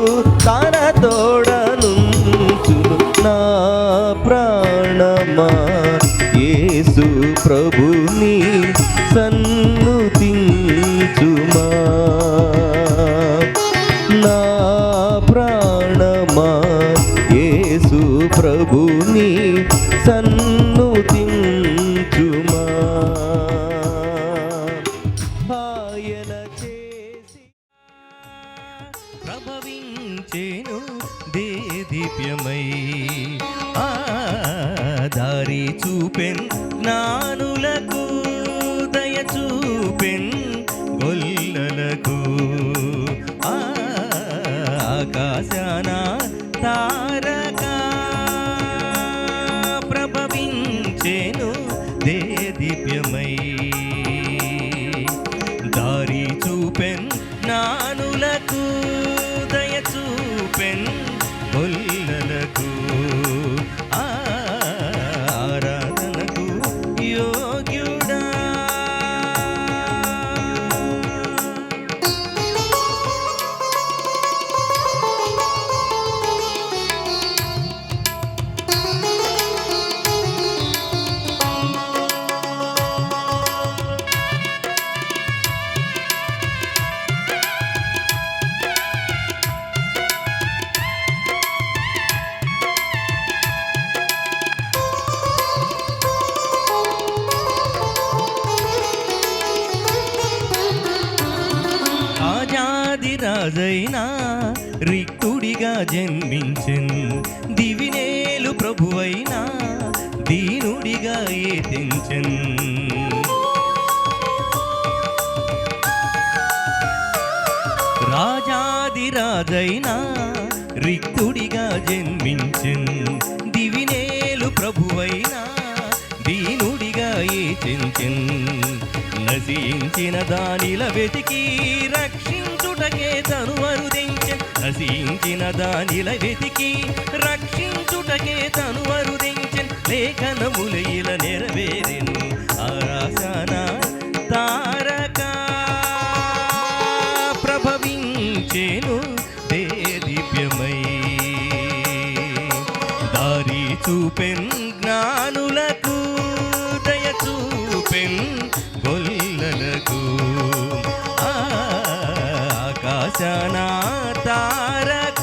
తన తోడనుంచును. నా ప్రాణమా యేసు ప్రభుని సన్నుతించుమా. నా ప్రాణమా యేసు ప్రభుని సన్నుతించుమా. ఆయన చేసి ప్రభవించేను దేదీప్యమై, ఆ దారి చూపెన్ జ్ఞానులకు, దయ చూపెన్ గొల్లలకు. ఆకాశాన తారక ప్రభవించేను దేదీప్యమై, దారి చూపెన్ జ్ఞానులకు, దయ చూపెన్ గొల్లలకు. ఆరాధనకు యోగ్యుడా. రాజైనా రిక్తుడిగా జన్మించెన్, దివినేలు ప్రభువైనా దీనుడిగా ఏతించెన్. రాజాదిరాజైనా రిక్తుడిగా జన్మించెన్, దివినేలు ప్రభువైనా దీనుడిగా ఏతించెన్. నశించిన దానిల వెతికి రక్షించుటకే తను వరుదించెన్, నశించిన దానిల వెతికి రక్షించుట కొరకే తను వరుదించెన్ లేఖనములైల నెరవేరెను ఆరాసన తారక ప్రభవించెను దేదీప్యమై దారి చూపెన్ జ్ఞానులకు దయ చూపెన్ గొల్లలకు ఆకాశన తారక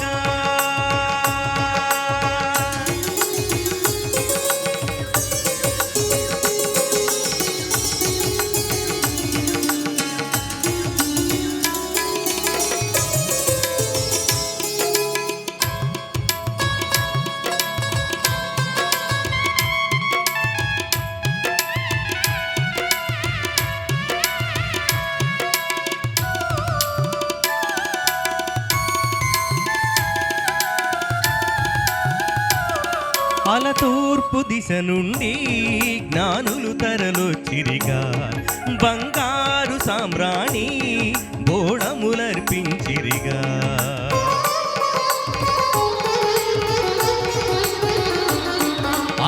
అల తూర్పు దిశ నుండి జ్ఞానులు తరలొచ్చిరిగా బంగారు సామ్రాణి బోడములర్పించిరిగా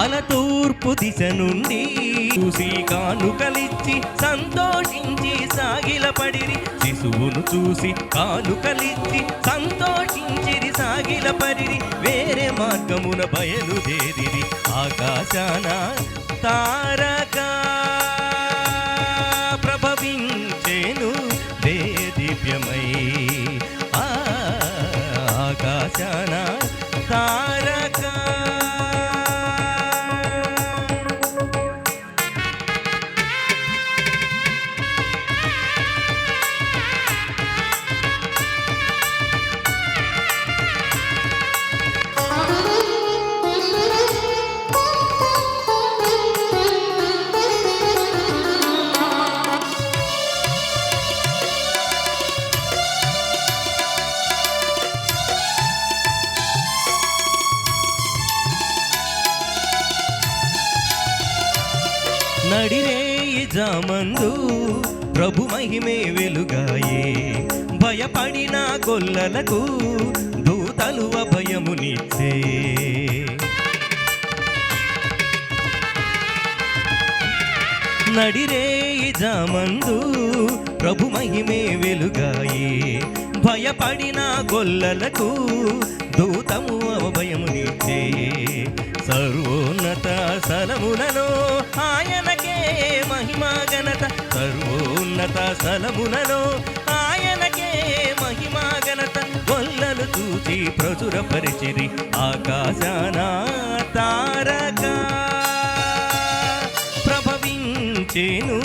అల తూర్పు దిశ నుండి చూసి కానుకలిచ్చి సంతోషించి సాగిలపడిరి శిశువును చూసి కానుకలిచ్చి సంతోషించిరి సాగిలపడిరి వేరే మార్గమున బయలుదేరిరి ఆకాశాన తారక ప్రభవించెను దేదీప్యమై ఆకాశాన తారక నడిరేయి జామందు ప్రభు మహిమే వెలుగాయే భయపడిన గొల్లలకు దూతలు అభయమునిచ్చే నడిరేయి జామందు ప్రభు మహిమే వెలుగాయే భయపడిన గొల్లలకు దూతము అభయమునిచ్చే సర్వోన్నత స్థలములలో ఆయనకే మహిమా ఘనత సర్వోన్నత స్థలములలో ఆయనకే మహిమా ఘనత గొల్లలు చూచి ప్రచురపరిచిరి ఆకాశాన తారక ప్రభవించెను